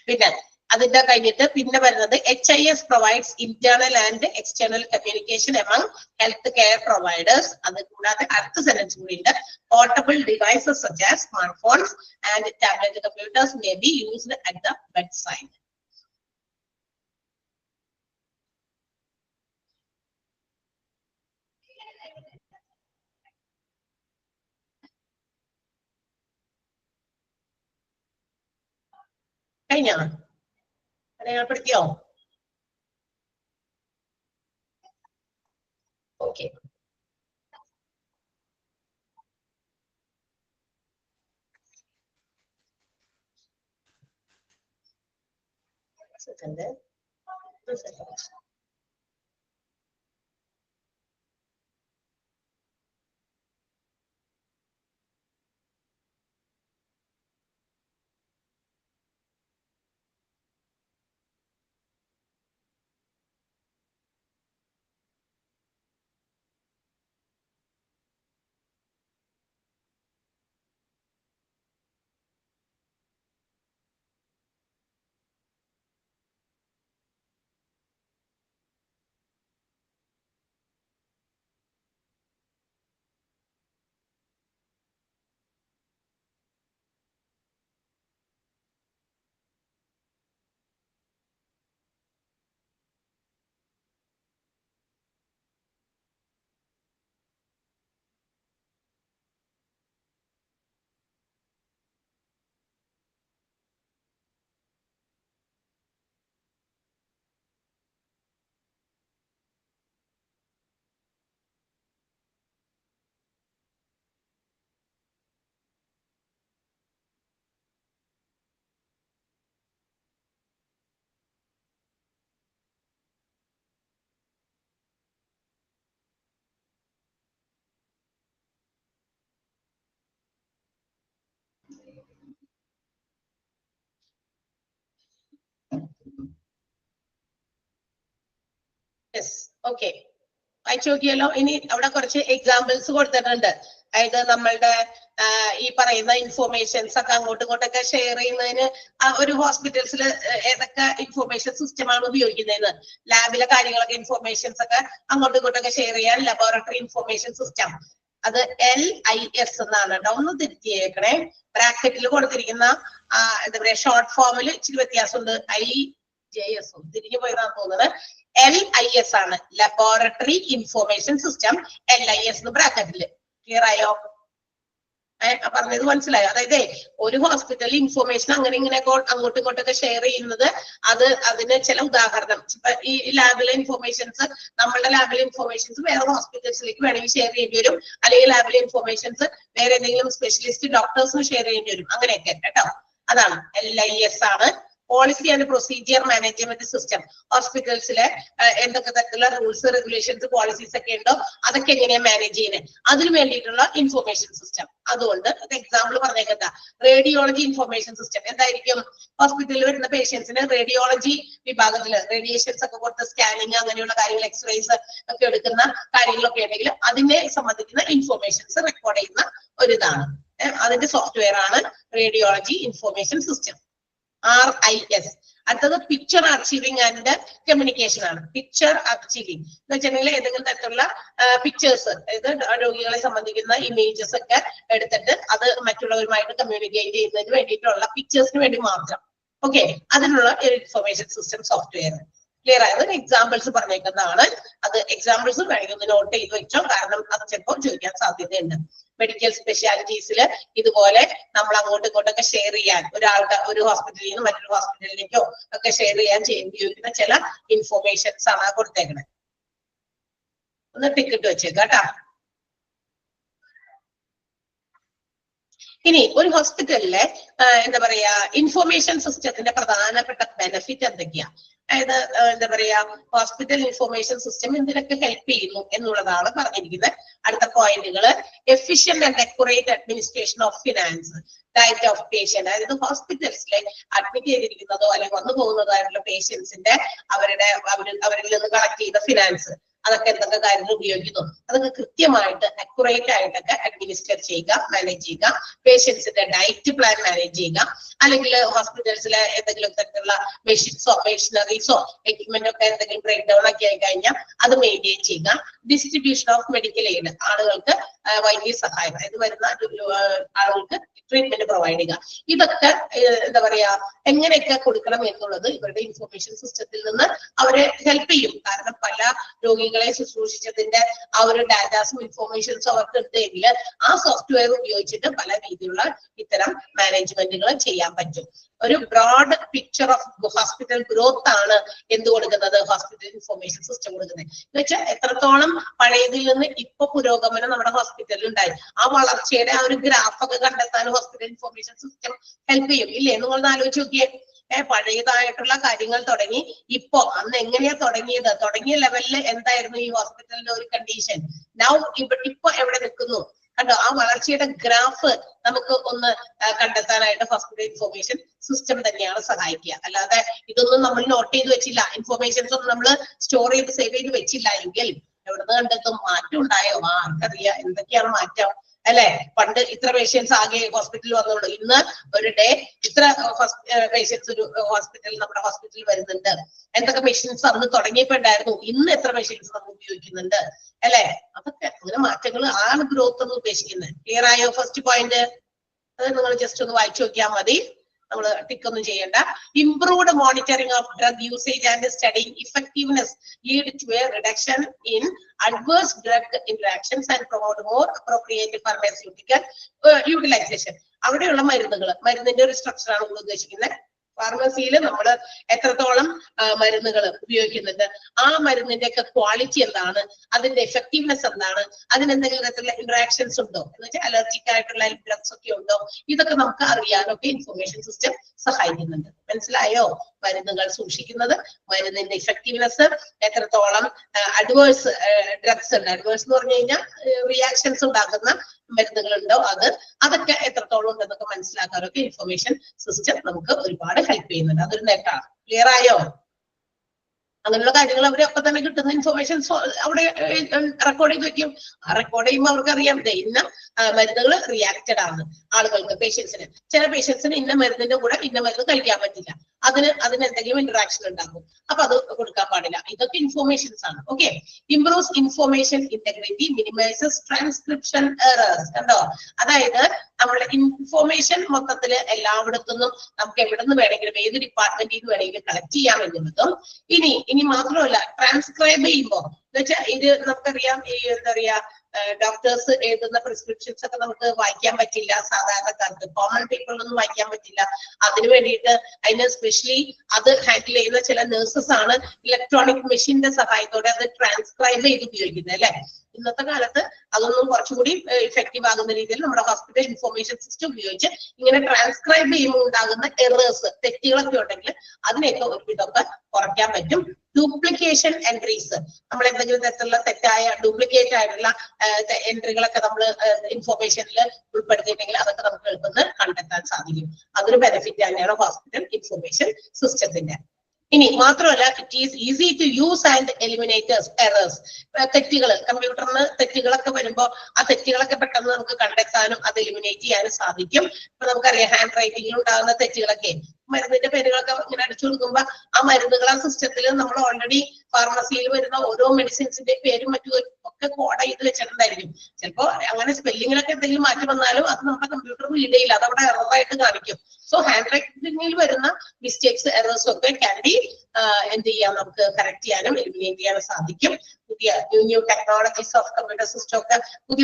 പിന്നെ അതിന്റെ കഴിഞ്ഞിട്ട് പിന്നെ വരുന്നത് HIS provides internal and external communication among health care providers. അത് കൂടാതെ അടുത്ത സെന്റൻസ് കൂടി ഉണ്ട്. Portable devices such as smart phones and tablet computers may be used at the bed side. കഴിഞ്ഞോ? അടയാളപ്പെടുത്തിയോ? ഓക്കെ. Second yes okay. വായിച്ചു നോക്കിയല്ലോ. ഇനി അവിടെ കുറച്ച് എക്സാമ്പിൾസ് കൊടുത്തിട്ടുണ്ട്. അതായത് നമ്മളുടെ ഈ പറയുന്ന ഇൻഫോർമേഷൻസ് ഒക്കെ അങ്ങോട്ടും ഇങ്ങോട്ടൊക്കെ ഷെയർ ചെയ്യുന്നതിന് ഒരു ഹോസ്പിറ്റൽസിൽ ഏതൊക്കെ ഇൻഫോർമേഷൻ സിസ്റ്റമാണ് ഉപയോഗിക്കുന്നതെന്ന്, ലാബിലെ കാര്യങ്ങളൊക്കെ ഇൻഫോർമേഷൻസ് ഒക്കെ അങ്ങോട്ടും ഇങ്ങോട്ടൊക്കെ ഷെയർ ചെയ്യാൻ ലബോറട്ടറി ഇൻഫോർമേഷൻ സിസ്റ്റം, അത് LIS എന്നാണ് കേട്ടോ. ഒന്ന് തിരുത്തിയേക്കണേ. ബ്രാക്കറ്റിൽ കൊടുത്തിരിക്കുന്ന എന്താ പറയാ ഷോർട്ട് ഫോമിൽ ഇച്ചിരി വ്യത്യാസമുണ്ട്. IJS തിരിഞ്ഞു പോയതാന്ന് തോന്നുന്നത്. LIS ആണ്, ലബോറട്ടറി ഇൻഫോർമേഷൻ സിസ്റ്റം. LIS ബ്രാക്കറ്റില്. ക്ലിയർ ആയോ? പറഞ്ഞത് മനസ്സിലായോ? അതായത് ഒരു ഹോസ്പിറ്റലിൽ ഇൻഫോർമേഷൻ അങ്ങനെ ഇങ്ങനെ അങ്ങോട്ടും ഇങ്ങോട്ടൊക്കെ ഷെയർ ചെയ്യുന്നത്, അതിന് ചില ഉദാഹരണം, ഈ ലാബിലെ ഇൻഫോർമേഷൻസ്, നമ്മളുടെ ലാബിലെ ഇൻഫോർമേഷൻസ് വേറെ ഹോസ്പിറ്റൽസിലേക്ക് വേണമെങ്കിൽ ഷെയർ ചെയ്യേണ്ടി വരും. അല്ലെങ്കിൽ ലാബിലെ ഇൻഫോർമേഷൻസ് വേറെ എന്തെങ്കിലും സ്പെഷ്യലിസ്റ്റ് ഡോക്ടേഴ്സിന് ഷെയർ ചെയ്യേണ്ടി വരും. അങ്ങനെയൊക്കെ കേട്ടോ. അതാണ് LIS ആണ്. Policy and procedure management system. ഹോസ്പിറ്റൽസിലെ എന്തൊക്കെ തരത്തിലുള്ള റൂൾസ്, റെഗുലേഷൻസ്, പോളിസീസ് ഒക്കെ ഉണ്ടോ അതൊക്കെ എങ്ങനെയാണ് മാനേജ് ചെയ്യുന്നത്, അതിന് വേണ്ടിയിട്ടുള്ള ഇൻഫോർമേഷൻ സിസ്റ്റം. അതുകൊണ്ട് അത് എക്സാമ്പിൾ പറഞ്ഞേക്കണ്ട. റേഡിയോളജി ഇൻഫോർമേഷൻ സിസ്റ്റം എന്തായിരിക്കും? ഹോസ്പിറ്റലിൽ വരുന്ന പേഷ്യൻസിന് റേഡിയോളജി വിഭാഗത്തിൽ റേഡിയേഷൻസ് ഒക്കെ കൊടുത്ത് സ്കാനിങ് അങ്ങനെയുള്ള കാര്യങ്ങൾ, എക്സ്റേസ് ഒക്കെ എടുക്കുന്ന കാര്യങ്ങളൊക്കെ ഉണ്ടെങ്കിൽ അതിനെ സംബന്ധിക്കുന്ന ഇൻഫോർമേഷൻസ് റെക്കോർഡ് ചെയ്യുന്ന ഒരു ഇതാണ്. അതിന്റെ സോഫ്റ്റ്വെയർ ആണ് റേഡിയോളജി ഇൻഫോർമേഷൻ സിസ്റ്റം, RIS. അടുത്തത് പിക്ചർ അർച്ചീവിംഗ് ആൻഡ് കമ്മ്യൂണിക്കേഷൻ ആണ്. പിക്ചർ അർച്ചീവിംഗ് എന്ന് വെച്ചിട്ടുണ്ടെങ്കിൽ ഏതെങ്കിലും തരത്തിലുള്ള പിക്ചേഴ്സ്, അതായത് രോഗികളെ സംബന്ധിക്കുന്ന ഇമേജസ് ഒക്കെ എടുത്തിട്ട് അത് മറ്റുള്ളവരുമായിട്ട് കമ്മ്യൂണിക്കേറ്റ് ചെയ്യുന്നതിന് വേണ്ടിയിട്ടുള്ള പിക്ചേഴ്സിന് വേണ്ടി മാത്രം. ഓക്കെ, അതിനുള്ള ഇൻഫർമേഷൻ സിസ്റ്റം സോഫ്റ്റ്വെയർ. ക്ലിയർ ആയത്? എക്സാമ്പിൾസ് പറഞ്ഞേക്കുന്നതാണ്. അത് എക്സാമ്പിൾസ് വേണമെങ്കിൽ ഒന്ന് നോട്ട് ചെയ്ത് വെച്ചോ, കാരണം അത് ചിലപ്പോൾ ചോദിക്കാൻ സാധ്യതയുണ്ട്. മെഡിക്കൽ സ്പെഷ്യാലിറ്റീസിൽ ഇതുപോലെ നമ്മൾ അങ്ങോട്ടും ഇങ്ങോട്ടൊക്കെ ഷെയർ ചെയ്യാൻ, ഒരു ഹോസ്പിറ്റലിൽ നിന്ന് മറ്റൊരു ഹോസ്പിറ്റലിലേക്കോ ഒക്കെ ഷെയർ ചെയ്യാൻ ഉപയോഗിക്കുന്ന ചില ഇൻഫോർമേഷൻസ് ആണ് കൊടുത്തേക്കുന്നത്. ഒന്ന് ടിക്കറ്റ് വെച്ചേക്കാം കേട്ടാ. ഇനി ഒരു ഹോസ്പിറ്റലിലെ എന്താ പറയാ ഇൻഫോർമേഷൻ സിസ്റ്റത്തിന്റെ പ്രധാനപ്പെട്ട ബെനിഫിറ്റ് എന്തൊക്കെയാ? അതായത് എന്താ പറയാ ഹോസ്പിറ്റൽ ഇൻഫർമേഷൻ സിസ്റ്റം എന്തിനൊക്കെ ഹെൽപ്പ് ചെയ്യുന്നു എന്നുള്ളതാണ് പറഞ്ഞിരിക്കുന്നത്. അടുത്ത പോയിന്റുകൾ efficient and accurate administration of finance, diet of patient, അതായത് ഹോസ്പിറ്റൽസിലെ അഡ്മിറ്റ് ചെയ്തിരിക്കുന്നതോ അല്ലെങ്കിൽ വന്നു പോകുന്നതോ ആയിട്ടുള്ള പേഷ്യൻസിന്റെ അവരിൽ നിന്ന് കളക്ട് ചെയ്ത ഫിനാൻസ്, അതൊക്കെ എന്തൊക്കെ കാര്യങ്ങൾ ഉപയോഗിക്കുന്നു അതൊക്കെ കൃത്യമായിട്ട് അക്യുറേറ്റ് ആയിട്ടൊക്കെ അഡ്മിനിസ്റ്റർ ചെയ്യുക, മാനേജ് ചെയ്യുക. പേഷ്യൻസിന്റെ ഡയറ്റ് പ്ലാൻ മാനേജ് ചെയ്യുക, അല്ലെങ്കിൽ ഹോസ്പിറ്റൽസിലെ എന്തെങ്കിലും തരത്തിലുള്ള മെഷീൻസോ മെഷീനറീസോ എക്യുപ്മെന്റ് ഒക്കെ എന്തെങ്കിലും ബ്രേക്ക് ഡൗൺ ഒക്കെ ആയി കഴിഞ്ഞാൽ അത് മെയിൻറ്റെയിൻ ചെയ്യുക. ഡിസ്ട്രിബ്യൂഷൻ ഓഫ് മെഡിക്കൽ എയ്ഡ്, ആളുകൾക്ക് വൈദ്യ സഹായം, അതായത് വരുന്ന ആളുകൾക്ക് ട്രീറ്റ്മെന്റ് പ്രൊവൈഡ് ചെയ്യുക. ഇതൊക്കെ എന്താ പറയാ എങ്ങനെയൊക്കെ കൊടുക്കണം എന്നുള്ളത് ഇവരുടെ ഇൻഫർമേഷൻ സിസ്റ്റത്തിൽ നിന്ന് അവരെ ഹെൽപ്പ് ചെയ്യും. കാരണം പല രോഗികളെ ശുശ്രൂഷിച്ചതിന്റെ ആ ഒരു ഡാറ്റാസും ഇൻഫർമേഷൻസും അവർക്ക് ഉണ്ടെങ്കിൽ ആ സോഫ്റ്റ്വെയർ ഉപയോഗിച്ചിട്ട് പല രീതിയിലുള്ള ഇത്തരം മാനേജ്മെന്റുകൾ ചെയ്യാൻ പറ്റും. ഒരു broad picture of hospital growth ആണ് എന്ത് കൊടുക്കുന്നത്, ഹോസ്പിറ്റൽ ഇൻഫർമേഷൻ സിസ്റ്റം കൊടുക്കുന്നത്. എന്ന് വെച്ചാൽ എത്രത്തോളം പഴയതിൽ നിന്ന് ഇപ്പൊ പുരോഗമനം നമ്മുടെ ഹോസ്പിറ്റലിൽ ഉണ്ടായി, ആ വളർച്ചയുടെ ആ ഒരു ഗ്രാഫൊക്കെ കണ്ടെത്താൻ ഹോസ്പിറ്റൽ ഇൻഫർമേഷൻ സിസ്റ്റം ഹെൽപ്പ് ചെയ്യും. ഇല്ലേ, നിങ്ങളൊന്ന് ആലോചിച്ച് നോക്കിയേ. പഴയതായിട്ടുള്ള കാര്യങ്ങൾ തുടങ്ങി ഇപ്പൊ അന്ന് എങ്ങനെയാ തുടങ്ങിയത്, തുടങ്ങിയ ലെവലിൽ എന്തായിരുന്നു ഈ ഹോസ്പിറ്റലിന്റെ ഒരു കണ്ടീഷൻ, നൗ ഇപ്പൊ എവിടെ നിൽക്കുന്നു കണ്ടോ. ആ വളർച്ചയുടെ ഗ്രാഫ് നമുക്ക് ഒന്ന് കണ്ടെത്താനായിട്ട് ഹോസ്പിറ്റൽ ഇൻഫർമേഷൻ സിസ്റ്റം തന്നെയാണ് സഹായിക്കുക. അല്ലാതെ ഇതൊന്നും നമ്മൾ നോട്ട് ചെയ്ത് വെച്ചില്ല, ഇൻഫർമേഷൻസ് ഒന്നും നമ്മൾ സ്റ്റോർ ചെയ്ത് സേവ് ചെയ്ത് വെച്ചില്ല എങ്കിൽ എവിടുന്ന് കണ്ടെത്തും? മാറ്റം ഉണ്ടായോ? ആർക്കറിയാം എന്തൊക്കെയാണ് മാറ്റം അല്ലെ. പണ്ട് ഇത്ര പേഷ്യൻസ് ആകെ ഹോസ്പിറ്റലിൽ വന്നോളൂ, ഇന്ന് ഒരു ഡേ ഇത്ര പേഷ്യൻസ് ഒരു ഹോസ്പിറ്റലിൽ നമ്മുടെ ഹോസ്പിറ്റലിൽ വരുന്നുണ്ട്. എന്തൊക്കെ മെഷീൻസ് അന്ന് തുടങ്ങിയപ്പോ ഉണ്ടായിരുന്നു, ഇന്ന് എത്ര മെഷീൻസ് നമ്മൾ ഉപയോഗിക്കുന്നുണ്ട് അല്ലെ. അതൊക്കെ അങ്ങനെ മാറ്റങ്ങൾ ആണ് ഗ്രോത്ത് എന്ന് ഉദ്ദേശിക്കുന്നത്. ക്ലിയർ ആയോ ഫസ്റ്റ് പോയിന്റ്? അത് നിങ്ങൾ ജസ്റ്റ് ഒന്ന് വായിച്ചു നോക്കിയാൽ മതി, നമ്മൾ ടിക്ക് ഒന്നും ചെയ്യണ്ട. Improved monitoring of drug usage and studying effectiveness lead to a reduction in adverse drug interactions and promote more appropriate pharmaceutical utilization. അവിടെയുള്ള മരുന്നിന്റെ ഒരു സ്ട്രക്ചറാണ് നമ്മൾ ഉദ്ദേശിക്കുന്നത്. ഫാർമസിയിൽ നമ്മൾ എത്രത്തോളം മരുന്നുകൾ ഉപയോഗിക്കുന്നുണ്ട്, ആ മരുന്നിന്റെ ഒക്കെ ക്വാളിറ്റി എന്താണ്, അതിന്റെ എഫക്റ്റീവ്നെസ് എന്താണ്, അതിനെന്തെങ്കിലും തരത്തിലുള്ള ഇന്ററാക്ഷൻസ് ഉണ്ടോ എന്ന് വെച്ചാൽ അലർജിക് ആയിട്ടുള്ള ഡ്രഗ്സ് ഒക്കെ ഉണ്ടോ, ഇതൊക്കെ നമുക്ക് അറിയാനൊക്കെ ഇൻഫർമേഷൻ സിസ്റ്റം സഹായിക്കുന്നുണ്ട്. മനസ്സിലായോ? മരുന്നുകൾ സൂക്ഷിക്കുന്നത്, മരുന്നിന്റെ ഇഫക്റ്റീവ്നെസ്, എത്രത്തോളം അഡ്വേഴ്സ് ഡ്രഗ്സ് ഉണ്ട്, അഡ്വേഴ്സ് എന്ന് പറഞ്ഞു കഴിഞ്ഞാൽ റിയാക്ഷൻസ് ഉണ്ടാക്കുന്ന മരുന്നുകളുണ്ടോ അതൊക്കെ എത്രത്തോളം ഉണ്ടെന്നൊക്കെ മനസ്സിലാക്കാനൊക്കെ ഇൻഫർമേഷൻ സിസ്റ്റം നമുക്ക് ഒരുപാട് ഹെൽപ്പ് ചെയ്യുന്നുണ്ട്. അതൊരു നേട്ടമാണ്. ക്ലിയർ ആയോ? അങ്ങനെയുള്ള കാര്യങ്ങൾ അവർ അപ്പൊ തന്നെ കിട്ടുന്ന ഇൻഫർമേഷൻസ് അവിടെ റെക്കോർഡ് ചെയ്ത് വെക്കും. ആ റെക്കോർഡ് ചെയ്യുമ്പോൾ അവർക്കറിയാം ഇന്ന മരുന്നുകൾ റിയാക്റ്റഡ് ആണ് ആളുകൾക്ക്, പേഷ്യൻസിന്. ചില പേഷ്യൻസിന് ഇന്ന മരുന്നിന്റെ കൂടെ ഇന്ന മരുന്ന് കഴിക്കാൻ പറ്റില്ല, അതിന് എന്തെങ്കിലും ഇന്ററാക്ഷൻ ഉണ്ടാകും, അപ്പൊ അത് കൊടുക്കാൻ പാടില്ല. ഇതൊക്കെ ഇൻഫർമേഷൻസ് ആണ്. Okay. Improves information integrity, minimises transcription errors. കണ്ടോ, അതായത് നമ്മളുടെ ഇൻഫർമേഷൻ മൊത്തത്തില് എല്ലായിടത്തുനിന്നും നമുക്ക് എവിടെ നിന്ന് വേണമെങ്കിലും ഏത് ഡിപ്പാർട്ട്മെന്റിൽ നിന്ന് വേണമെങ്കിലും കളക്ട് ചെയ്യാം എന്നുള്ളതും, ഇനി മാത്രമല്ല ട്രാൻസ്ക്രൈബ് ചെയ്യുമ്പോ എന്ന് വെച്ചാൽ ഇത് നമുക്കറിയാം, ഈ എന്താ പറയാ ഡോക്ടേഴ്സ് എഴുതുന്ന പ്രിസ്ക്രിപ്ഷൻസ് ഒക്കെ നമുക്ക് വായിക്കാൻ പറ്റില്ല, സാധാരണക്കാർക്ക് കോമൺ പീപ്പിളിനൊന്നും വായിക്കാൻ പറ്റില്ല. അതിനു വേണ്ടിയിട്ട് അതിന് സ്പെഷ്യലി അത് ഹാൻഡിൽ ചെയ്യുന്ന ചില നഴ്സസ് ആണ് ഇലക്ട്രോണിക് മെഷീന്റെ സഹായത്തോടെ അത് ട്രാൻസ്ക്രൈബ് ചെയ്ത് ഉപയോഗിക്കുന്നത് അല്ലെ. ഇന്നത്തെ കാലത്ത് അതൊന്നും കുറച്ചുകൂടി ഇഫക്റ്റീവ് ആകുന്ന രീതിയിൽ നമ്മുടെ ഹോസ്പിറ്റൽ ഇൻഫർമേഷൻ സിസ്റ്റം ഉപയോഗിച്ച് ഇങ്ങനെ ട്രാൻസ്ക്രൈബ് ചെയ്യുമ്പോൾ ഉണ്ടാകുന്ന എറേഴ്സ്, തെറ്റുകളൊക്കെ ഉണ്ടെങ്കിൽ അതിനെയൊക്കെ ഒരുവിധമൊക്കെ കുറയ്ക്കാൻ പറ്റും. ഡ്യൂപ്ലിക്കേഷൻ എൻട്രീസ്, നമ്മൾ എന്തെങ്കിലും തരത്തിലുള്ള തെറ്റായ ഡ്യൂപ്ലിക്കേറ്റ് ആയിട്ടുള്ള എൻട്രികളൊക്കെ നമ്മൾ ഇൻഫർമേഷനിൽ ഉൾപ്പെടുത്തിയിട്ടുണ്ടെങ്കിൽ അതൊക്കെ നമുക്ക് എളുപ്പത്തിൽ കണ്ടെത്താൻ സാധിക്കും. അതൊരു ബെനിഫിറ്റ് തന്നെയാണ് ഹോസ്പിറ്റൽ ഇൻഫർമേഷൻ സിസ്റ്റത്തിന്റെ. ഇനി മാത്രമല്ല it is easy to use and eliminators errors. തെറ്റുകൾ, കമ്പ്യൂട്ടറിന് തെറ്റുകളൊക്കെ വരുമ്പോൾ ആ തെറ്റുകളൊക്കെ പെട്ടെന്ന് നമുക്ക് കണ്ടെത്താനും അത് എലിമിനേറ്റ് ചെയ്യാനും സാധിക്കും. ഇപ്പൊ നമുക്കറിയാം ഹാൻഡ് റൈറ്റിംഗിൽ ഉണ്ടാകുന്ന തെറ്റുകളൊക്കെ, മരുന്നിന്റെ പേരുകളൊക്കെ ഇങ്ങനെ അടിച്ചു കൊടുക്കുമ്പോ ആ മരുന്നുകൾ ആ സിസ്റ്റത്തിൽ നമ്മൾ ഓൾറെഡി ഫാർമസിയിൽ വരുന്ന ഓരോ മെഡിസിൻസിന്റെ പേരും മറ്റും ഒക്കെ കോഡ് ചെയ്ത് വെച്ചിട്ടുണ്ടായിരിക്കും. ചിലപ്പോ അങ്ങനെ സ്പെല്ലിങ്ങിലൊക്കെ എന്തെങ്കിലും മാറ്റം വന്നാലും അത് നമ്മുടെ കമ്പ്യൂട്ടർ റീഡ് ചെയ്യില്ല, അത് അവിടെ എററായിട്ട് കാണിക്കും. സോ ഹാൻഡ് റൈറ്റിംഗിൽ വരുന്ന മിസ്റ്റേക്സ് എറേഴ്സും ഒക്കെ ക്യാൻ ബി എന്ത് ചെയ്യാം, നമുക്ക് കറക്റ്റ് ചെയ്യാനും എലിമിനേറ്റ് ചെയ്യാനും സാധിക്കും. പുതിയ new technologies of computer system ഒക്കെ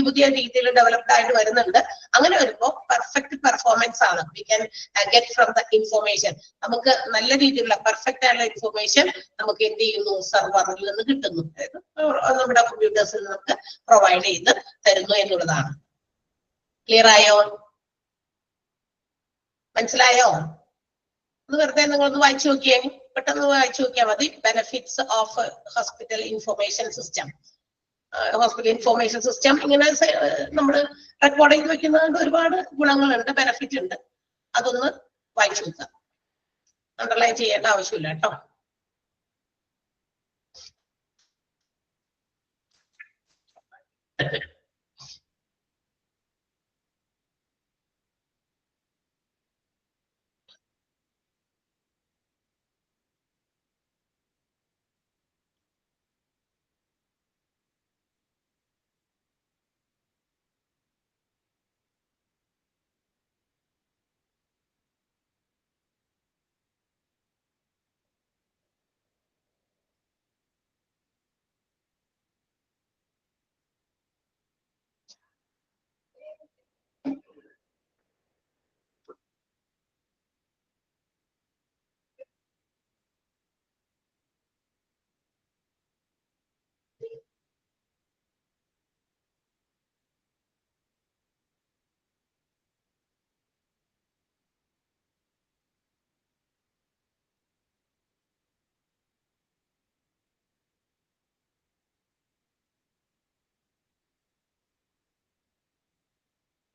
പുതിയ രീതിയിൽ ഡെവലപ്ഡ് ആയിട്ട് വരുന്നുണ്ട്. അങ്ങനെ വരുമ്പോൾ പെർഫെക്റ്റ് പെർഫോമൻസ് ആണ് we can get from the information. നമുക്ക് നല്ല രീതിയിലുള്ള പെർഫെക്റ്റ് ആയിട്ടുള്ള ഇൻഫർമേഷൻ നമുക്ക് എന്ത് ചെയ്യുന്നു, സർവറിൽ നിന്ന് കിട്ടുന്നു, അതായത് നമ്മുടെ കമ്പ്യൂട്ടേഴ്സിൽ നമുക്ക് പ്രൊവൈഡ് ചെയ്ത് തരുന്നു എന്നുള്ളതാണ്. ക്ലിയർ ആയോ? മനസ്സിലായോ? അത് വെറുതെ നിങ്ങളൊന്ന് വായിച്ചു നോക്കിയേ. പെട്ടെന്ന് വായിച്ചു നോക്കിയാൽ മതി. Benefits of hospital information system. Hospital information system ഇങ്ങനെ നമ്മൾ റെക്കോർഡ് ചെയ്ത് വെക്കുന്നത് ഒരുപാട് ഗുണങ്ങളുണ്ട്, ബെനിഫിറ്റ് ഉണ്ട്. അതൊന്ന് വായിച്ചു നോക്കുക. അണ്ടർലൈൻ ചെയ്യേണ്ട ആവശ്യമില്ല കേട്ടോ.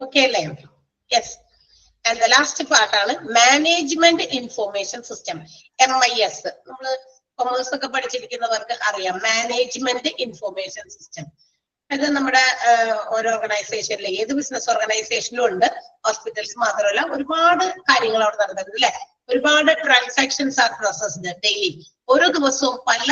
Okay അല്ലേ? Yes. And the last part ആണ് മാനേജ്മെന്റ് ഇൻഫർമേഷൻ സിസ്റ്റം, MIS. നമ്മൾ കൊമേഴ്സ് ഒക്കെ പഠിച്ചിരിക്കുന്നവർക്ക് അറിയാം മാനേജ്മെന്റ് ഇൻഫർമേഷൻ സിസ്റ്റം. അത് നമ്മുടെ ഓരോ ഓർഗനൈസേഷനിലെ ഏത് ബിസിനസ് ഓർഗനൈസേഷനിലും ഉണ്ട്. ഹോസ്പിറ്റൽസ് മാത്രമല്ല, ഒരുപാട് കാര്യങ്ങൾ അവിടെ നടക്കുന്നത് അല്ലെ. ഒരുപാട് ട്രാൻസാക്ഷൻസ് ആർ പ്രോസസ്ഡ് ഡെയിലി. ഓരോ ദിവസവും പല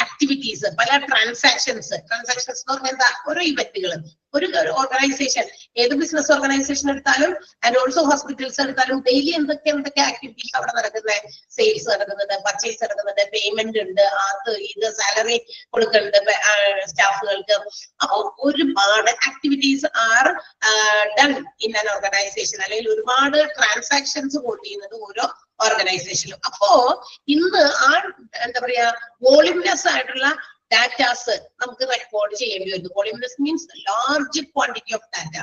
ആക്ടിവിറ്റീസ്, പല ട്രാൻസാക്ഷൻസ് എന്ന് പറഞ്ഞാൽ എന്താ, ഓരോ ഇവന്റുകൾ. ഒരു ഓർഗനൈസേഷൻ, ഏത് ബിസിനസ് ഓർഗനൈസേഷൻ എടുത്താലും ആൻഡ് ഓൾസോ ഹോസ്പിറ്റൽസ് എടുത്താലും ഡെയിലി എന്തൊക്കെ ആക്ടിവിറ്റീസ് അവിടെ നടക്കുന്നത്. സെയിൽസ് നടക്കുന്നുണ്ട്, പർച്ചേസ് നടക്കുന്നുണ്ട്, പേയ്മെന്റ് ഉണ്ട്, ഇത് സാലറി കൊടുക്കുന്നുണ്ട് സ്റ്റാഫുകൾക്ക്. അപ്പൊ ഒരുപാട് activities are done in an organisation. അല്ലെങ്കിൽ ഒരുപാട് ട്രാൻസാക്ഷൻസ് ഹോൾഡ് ചെയ്യുന്നത് ഓരോ ഓർഗനൈസേഷനും. അപ്പോ ഇന്ന് എന്താ പറയാ, വോളിമിനസ് ആയിട്ടുള്ള ഡാറ്റാസ് നമുക്ക് റെക്കോർഡ് ചെയ്യേണ്ടി വരുന്നു. Voluminous means large quantity of data.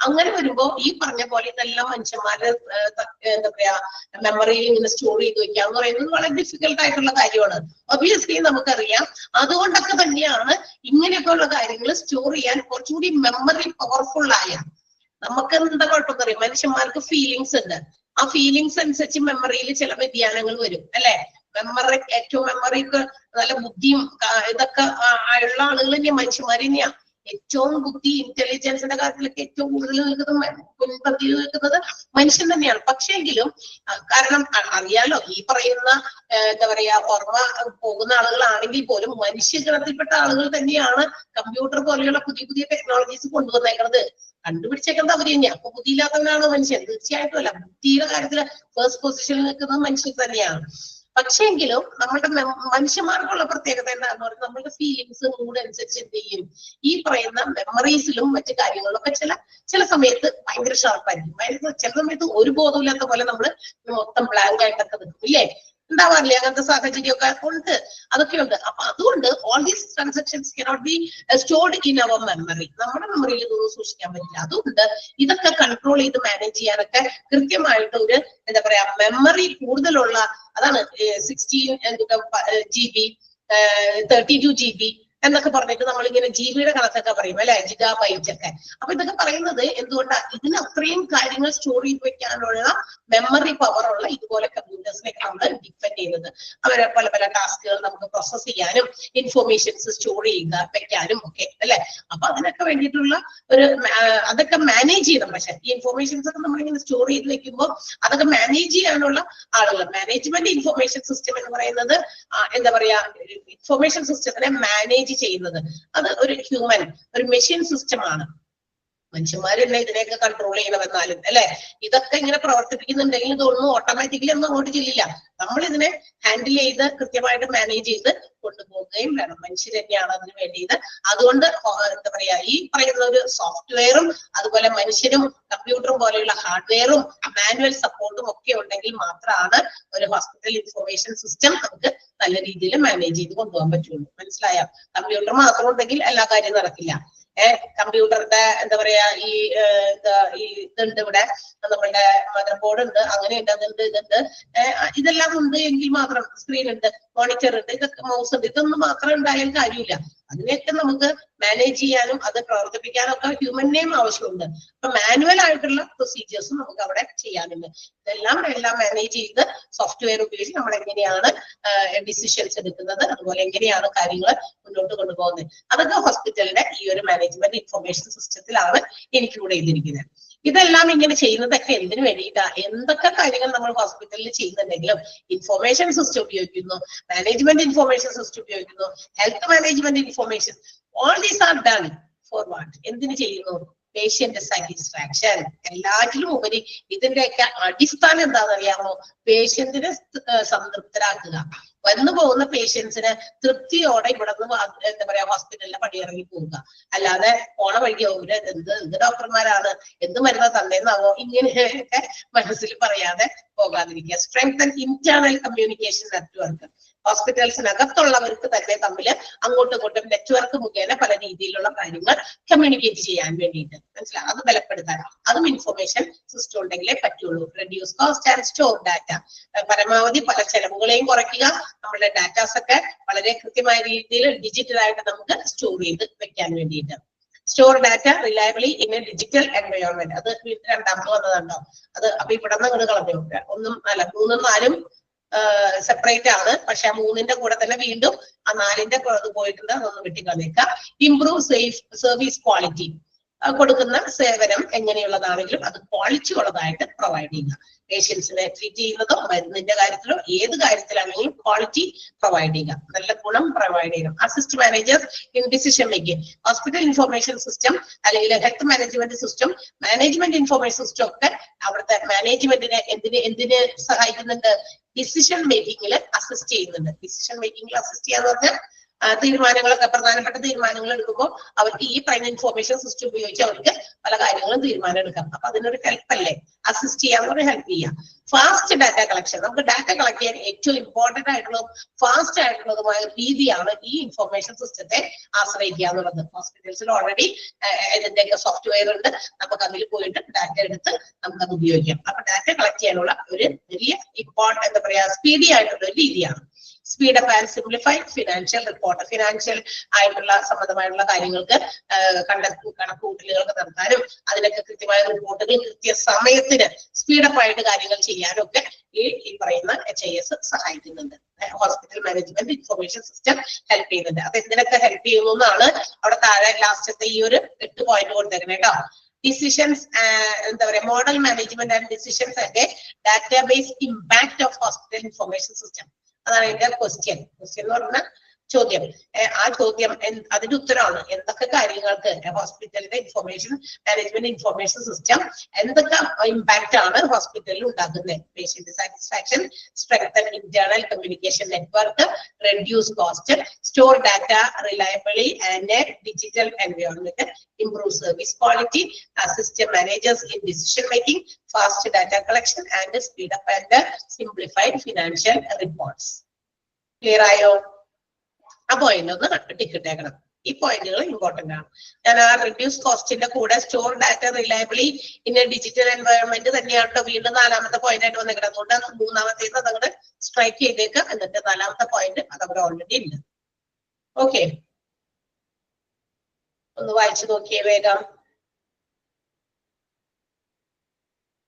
അങ്ങനെ വരുമ്പോ ഈ പറഞ്ഞ പോലെ ഇതെല്ലാം മനുഷ്യന്മാരുടെ എന്താ പറയാ മെമ്മറിയിൽ ഇങ്ങനെ സ്റ്റോർ ചെയ്ത് വെക്കുക എന്ന് പറയുന്നത് വളരെ ഡിഫിക്കൽട്ട് ആയിട്ടുള്ള കാര്യമാണ്. ഒബിയസ്ലി നമുക്കറിയാം. അതുകൊണ്ടൊക്കെ തന്നെയാണ് ഇങ്ങനെയൊക്കെ ഉള്ള കാര്യങ്ങൾ സ്റ്റോർ ചെയ്യാൻ കുറച്ചുകൂടി മെമ്മറി പവർഫുൾ ആയ. നമുക്ക് എന്താ കുഴപ്പമെന്ന് അറിയാം, മനുഷ്യന്മാർക്ക് ഫീലിങ്സ് ഉണ്ട്. ആ ഫീലിങ്സ് അനുസരിച്ച് മെമ്മറിയിൽ ചില വ്യതിയാനങ്ങൾ വരും അല്ലെ. ഏറ്റവും മെമ്മറിക്ക് നല്ല ബുദ്ധിയും ഇതൊക്കെ ഉള്ള ആളുകൾ തന്നെയാ മനുഷ്യന്മാർ തന്നെയാ. ഏറ്റവും ബുദ്ധി, ഇന്റലിജൻസിന്റെ കാര്യത്തിലൊക്കെ ഏറ്റവും കൂടുതൽ മുൻപന്തിയിൽ നിൽക്കുന്നത് മനുഷ്യൻ തന്നെയാണ്. പക്ഷെങ്കിലും കാരണം അറിയാലോ, ഈ പറയുന്ന എന്താ പറയാ ഓർമ്മ പോകുന്ന ആളുകളാണെങ്കിൽ പോലും മനുഷ്യഗണത്തിൽപ്പെട്ട ആളുകൾ തന്നെയാണ് കമ്പ്യൂട്ടർ പോലെയുള്ള പുതിയ പുതിയ ടെക്നോളജീസ് കൊണ്ടുവന്നേക്കുന്നത്. കണ്ടുപിടിച്ചേക്കുന്നത് അവര് തന്നെയാ. അപ്പൊ ബുദ്ധിയില്ലാത്തവനാണ് മനുഷ്യൻ? തീർച്ചയായിട്ടും അല്ല. ബുദ്ധിയുടെ കാര്യത്തിൽ ഫസ്റ്റ് പൊസിഷനിൽ നിൽക്കുന്നത് മനുഷ്യൻ തന്നെയാണ്. പക്ഷെങ്കിലും നമ്മുടെ മനുഷ്യന്മാർക്കുള്ള പ്രത്യേകത എന്താണെന്ന് പറഞ്ഞാൽ നമ്മളുടെ ഫീലിങ്സ്, മൂഡ് അനുസരിച്ച് എന്ത് ചെയ്യും, ഈ പറയുന്ന മെമ്മറീസിലും മറ്റു കാര്യങ്ങളിലൊക്കെ ചില സമയത്ത് ഭയങ്കര ഷാർപ്പായിരിക്കും. ചില സമയത്ത് ഒരു ബോധമില്ലാത്ത പോലെ നമ്മള് മൊത്തം ബ്ലാങ്ക് ആയിട്ടൊക്കെ നിൽക്കും ഇല്ലേ. ഉണ്ടാവാറില്ലേ അങ്ങനത്തെ സാഹചര്യമൊക്കെ ഉണ്ട്, അതൊക്കെ ഉണ്ട്. അപ്പൊ അതുകൊണ്ട് all these transactions cannot be stored in our memory. നമ്മുടെ മെമ്മറിയിൽ ഇതൊന്നും സൂക്ഷിക്കാൻ പറ്റില്ല. അതുകൊണ്ട് ഇതൊക്കെ കൺട്രോൾ ചെയ്ത് മാനേജ് ചെയ്യാനൊക്കെ കൃത്യമായിട്ട് ഒരു എന്താ പറയാ മെമ്മറി കൂടുതലുള്ള, അതാണ് 16 GB 32 GB എന്നൊക്കെ പറഞ്ഞിട്ട് നമ്മളിങ്ങനെ ജീവിയുടെ കണക്കൊക്കെ പറയും അല്ലെ, ജിഗാബൈറ്റ് ഒക്കെ. അപ്പൊ ഇതൊക്കെ പറയുന്നത് എന്തുകൊണ്ടാണ്, ഇതിന് അത്രയും കാര്യങ്ങൾ സ്റ്റോർ ചെയ്ത് വെക്കാനുള്ള മെമ്മറി പവർ ഉള്ള ഇതുപോലെ കമ്പ്യൂട്ടേഴ്സിനൊക്കെ നമ്മൾ ഡിപ്പെൻഡ് ചെയ്യുന്നത്. അവരെ പല പല ടാസ്കുകൾ നമുക്ക് പ്രോസസ് ചെയ്യാനും ഇൻഫോർമേഷൻസ് സ്റ്റോർ വെക്കാനും ഒക്കെ അല്ലെ. അപ്പൊ അതിനൊക്കെ വേണ്ടിയിട്ടുള്ള ഒരു അതൊക്കെ മാനേജ് ചെയ്യണം. പക്ഷെ ഈ ഇൻഫോർമേഷൻസ് ഒക്കെ നമ്മളിങ്ങനെ സ്റ്റോർ ചെയ്ത് വെക്കുമ്പോൾ അതൊക്കെ മാനേജ് ചെയ്യാനുള്ള ആളുകൾ, മാനേജ്മെന്റ് ഇൻഫോർമേഷൻ സിസ്റ്റം എന്ന് പറയുന്നത് എന്താ പറയാ, ഇൻഫോർമേഷൻ സിസ്റ്റത്തിനെ മാനേജ് ചെയ്യുന്നത് അത് ഒരു ഹ്യൂമൻ, ഒരു മെഷീൻ സിസ്റ്റമാണ്. മനുഷ്യന്മാരല്ലേ ഇതിനെയൊക്കെ കൺട്രോൾ ചെയ്യണമെന്നാലും അല്ലെ. ഇതൊക്കെ ഇങ്ങനെ പ്രവർത്തിപ്പിക്കുന്നുണ്ടെങ്കിൽ ഇതൊന്നും ഓട്ടോമാറ്റിക്കലി ഒന്നും അങ്ങോട്ട് ചെല്ലില്ല. നമ്മൾ ഇതിനെ ഹാൻഡിൽ ചെയ്ത് കൃത്യമായിട്ട് മാനേജ് ചെയ്ത് കൊണ്ടുപോകുകയും വേണം. മനുഷ്യർ തന്നെയാണ് അതിന് വേണ്ടിയത്. അതുകൊണ്ട് എന്താ പറയാ, ഈ പറയുന്ന ഒരു സോഫ്റ്റ്വെയറും അതുപോലെ മനുഷ്യരും കമ്പ്യൂട്ടറും പോലെയുള്ള ഹാർഡ്വെയറും മാനുവൽ സപ്പോർട്ടും ഒക്കെ ഉണ്ടെങ്കിൽ മാത്രമാണ് ഒരു ഹോസ്പിറ്റൽ ഇൻഫർമേഷൻ സിസ്റ്റം നമുക്ക് നല്ല രീതിയിൽ മാനേജ് ചെയ്ത് കൊണ്ടുപോകാൻ പറ്റുള്ളൂ. മനസ്സിലായോ? കമ്പ്യൂട്ടർ മാത്രം ഉണ്ടെങ്കിൽ എല്ലാ കാര്യവും നടക്കില്ല. കമ്പ്യൂട്ടറിന്റെ എന്താ പറയാ ഈ ഇതുണ്ട് ഇവിടെ, നമ്മളുടെ മദർ ബോർഡ് ഉണ്ട്, അങ്ങനെയുണ്ട്, അതുണ്ട്, ഇതുണ്ട്, ഇതെല്ലാം ഉണ്ട് എങ്കിൽ മാത്രം, സ്ക്രീൻ ഉണ്ട്, മോണിറ്റർ ഉണ്ട്, ഇതൊക്കെ മൗസ് ഉണ്ട്, ഇതൊന്നും മാത്രം ഉണ്ടായാലും കാര്യമില്ല. അതിനെയൊക്കെ നമുക്ക് മാനേജ് ചെയ്യാനും അത് പ്രവർത്തിപ്പിക്കാനും ഒക്കെ ഹ്യൂമൻ നെയിം ആവശ്യമുണ്ട്. അപ്പൊ മാനുവൽ ആയിട്ടുള്ള പ്രൊസീജിയേഴ്സും നമുക്ക് അവിടെ ചെയ്യാനുണ്ട്. എല്ലാം മാനേജ് ചെയ്ത് സോഫ്റ്റ്വെയർ ഉപയോഗിച്ച് നമ്മൾ എങ്ങനെയാണ് ഡിസിഷൻസ് എടുക്കുന്നത്, അതുപോലെ എങ്ങനെയാണ് കാര്യങ്ങൾ മുന്നോട്ട് കൊണ്ടുപോകുന്നത്, അതൊക്കെ ഹോസ്പിറ്റലിന്റെ ഈ ഒരു മാനേജ്മെന്റ് ഇൻഫർമേഷൻ സിസ്റ്റത്തിലാണ് ഇൻക്ലൂഡ് ചെയ്തിരിക്കുന്നത്. ഇതെല്ലാം ഇങ്ങനെ ചെയ്യുന്നതൊക്കെ എന്തിനു വേണ്ടിയിട്ടാ? എന്തൊക്കെ കാര്യങ്ങൾ നമ്മൾ ഹോസ്പിറ്റലിൽ ചെയ്യുന്നുണ്ടെങ്കിലും ഇൻഫർമേഷൻ സിസ്റ്റം ഉപയോഗിക്കുന്നു, മാനേജ്മെന്റ് ഇൻഫർമേഷൻ സിസ്റ്റം ഉപയോഗിക്കുന്നു, health management information, all these are done for what? എന്തിനു ചെയ്യുന്നു? Patient satisfaction. എല്ലാറ്റിലും ഉപരി ഇതിന്റെയൊക്കെ അടിസ്ഥാനം എന്താണെന്ന് അറിയാമോ? പേഷ്യന്റിനെ സംതൃപ്തരാക്കുക. വന്നു പോകുന്ന പേഷ്യൻസിന് തൃപ്തിയോടെ ഇവിടെ നിന്ന് എന്താ പറയാ ഹോസ്പിറ്റലിലെ പടിയിറങ്ങി പോവുക. അല്ലാതെ പോണ വഴിക്ക് ഇവര് എന്ത് ഡോക്ടർമാരാണ്, എന്ത് മരുന്നാ തന്നേന്നാവോ, ഇങ്ങനെയൊക്കെ മനസ്സിൽ പറയാതെ പോകാതിരിക്കുക. Strength and internal communication network. ഹോസ്പിറ്റൽസിനകത്തുള്ളവർക്ക് തന്നെ തമ്മിൽ അങ്ങോട്ടും ഇങ്ങോട്ടും നെറ്റ്വർക്ക് മുഖേന പല രീതിയിലുള്ള കാര്യങ്ങൾ കമ്മ്യൂണിക്കേറ്റ് ചെയ്യാൻ വേണ്ടിയിട്ട്, മനസ്സിലാവും, അത് ബലപ്പെടുത്താൻ, അതും ഇൻഫർമേഷൻ സിസ്റ്റം ഉണ്ടെങ്കിലേ പറ്റുള്ളൂ. Reduce cost and store data. പരമാവധി പല ചെലവുകളെയും കുറയ്ക്കുക, നമ്മുടെ ഡാറ്റാസ് ഒക്കെ വളരെ കൃത്യമായ രീതിയിൽ ഡിജിറ്റലായിട്ട് നമുക്ക് സ്റ്റോർ ചെയ്ത് വെക്കാൻ വേണ്ടിയിട്ട്. Store data reliably in a digital environment. അത് രണ്ടാമത് വന്നതുണ്ടോ? അത് അപ്പൊ ഇവിടെ നിന്ന് അങ്ങോട്ട് കളഞ്ഞു. ഒന്നും അല്ല, 3ഉം 4ഉം സെപ്പറേറ്റ് ആണ്, പക്ഷെ ആ 3ന്റെ കൂടെ തന്നെ വീണ്ടും ആ 4ന്റെ പോയിട്ടുണ്ട്, അതൊന്ന് വെട്ടിക്കളഞ്ഞേക്കാം. Improve service quality. കൊടുക്കുന്ന സേവനം എങ്ങനെയുള്ളതാണെങ്കിലും അത് ക്വാളിറ്റി ഉള്ളതായിട്ട് പ്രൊവൈഡ് ചെയ്യുക. പേഷ്യൻസിനെ ട്രീറ്റ് ചെയ്യുന്നതോ മരുന്നിന്റെ കാര്യത്തിലോ ഏത് കാര്യത്തിലാണെങ്കിലും ക്വാളിറ്റി പ്രൊവൈഡ് ചെയ്യുക, നല്ല ഗുണം പ്രൊവൈഡ് ചെയ്യണം. Assist managers in decision making. Hospital information system അല്ലെങ്കിൽ health management system, management information system ഒക്കെ അവിടുത്തെ മാനേജ്മെന്റിനെ എന്തിന് സഹായിക്കുന്നുണ്ട്? ഡിസിഷൻ മേക്കിങ്ങിൽ അസിസ്റ്റ് ചെയ്യുന്നുണ്ട്. ഡിസിഷൻ മേക്കിങ്ങിൽ അസിസ്റ്റ് ചെയ്യാന്ന് പറഞ്ഞാൽ തീരുമാനങ്ങളൊക്കെ, പ്രധാനപ്പെട്ട തീരുമാനങ്ങൾ എടുക്കുമ്പോൾ അവർക്ക് ഈ പറയുന്ന ഇൻഫോർമേഷൻ സിസ്റ്റം ഉപയോഗിച്ച് അവർക്ക് പല കാര്യങ്ങളും തീരുമാനം എടുക്കാം. അപ്പൊ അതിനൊരു ഹെൽപ്പ് അല്ലേ? അസിസ്റ്റ് ചെയ്യാന്ന് പറഞ്ഞാൽ ഹെൽപ്പ് ചെയ്യാം. Fast data collection. നമുക്ക് ഡാറ്റ കളക്ട് ചെയ്യാൻ ഏറ്റവും ഇമ്പോർട്ടന്റ് ആയിട്ടുള്ളതും ഫാസ്റ്റ് ആയിട്ടുള്ളതുമായ രീതിയാണ് ഈ ഇൻഫർമേഷൻ സിസ്റ്റത്തെ ആശ്രയിക്കുക എന്നുള്ളത്. ഹോസ്പിറ്റൽസിൽ ഓൾറെഡി ഇതിന്റെയൊക്കെ സോഫ്റ്റ്വെയർ ഉണ്ട്, നമുക്ക് അതിൽ പോയിട്ട് ഡാറ്റ എടുത്ത് നമുക്കത് ഉപയോഗിക്കാം. അപ്പൊ ഡാറ്റ കളക്ട് ചെയ്യാനുള്ള ഒരു വലിയ എന്താ പറയാ സ്പീഡി ആയിട്ടുള്ള ഒരു രീതിയാണ്. Speed up and simplify financial report. Financial ആയിട്ടുള്ള സംബന്ധമായിട്ടുള്ള കാര്യങ്ങൾക്ക് കണക്കുകൂട്ടലുകൾക്ക് നടത്താനും അതിനൊക്കെ കൃത്യമായ റിപ്പോർട്ടുകൾ കൃത്യസമയത്തിന് സ്പീഡപ്പ് ആയിട്ട് കാര്യങ്ങൾ ചെയ്യാനും ഒക്കെ ഈ പറയുന്ന HIS സഹായിക്കുന്നുണ്ട്. Hospital management information system help ചെയ്യുന്നുണ്ട്. അത് എന്തിനൊക്കെ ഹെൽപ്പ് ചെയ്യുന്നു എന്നാണ് അവിടെ താഴെ ലാസ്റ്റത്തെ ഈ ഒരു 8 പോയിന്റ് കൊടുത്തേക്കണേ കേട്ടോ. ഡിസിഷൻസ് എന്താ പറയാ model management and decisions and database impact of hospital information system. അതാണ് എന്റെ ക്വസ്റ്റ്യൻ എന്ന് പറഞ്ഞ ചോദ്യം. ആ ചോദ്യം അതിന്റെ ഉത്തരമാണ് എന്തൊക്കെ കാര്യങ്ങൾക്ക് ഹോസ്പിറ്റലിന്റെ ഇൻഫർമേഷൻ മാനേജ്മെന്റ് ഇൻഫർമേഷൻ സിസ്റ്റം എന്തൊക്കെ ഇമ്പാക്ട് ആണ് ഹോസ്പിറ്റലിൽ ഉണ്ടാക്കുന്നത്. Patient satisfaction, strengthen internal communication network, reduce cost, store data reliably and digital environment, improve service quality, assist managers in decision making, fast data collection and speed up and simplified financial reports. Clear ആയോ? ആ point ഒന്ന് tick ഇട്ടേക്കണം. ഈ പോയിന്റുകൾ important ആണ്. ഞാൻ ആ reduce കോസ്റ്റിന്റെ കൂടെ store data reliably in a digital environment തന്നെയാണ് വീണ്ടും 4ാമത്തെ പോയിന്റ് ആയിട്ട് വന്നിരിക്കുന്നത്. അതുകൊണ്ട് 3ാമത്തേത് അതങ്ങോട്ട് സ്ട്രൈക്ക് ചെയ്തേക്ക്. എന്നിട്ട് 4ാമത്തെ പോയിന്റ് അതവിടെ ഓൾറെഡി ഉണ്ട്. ഓക്കെ, ഒന്ന് വായിച്ചു നോക്കിയേ വേഗം.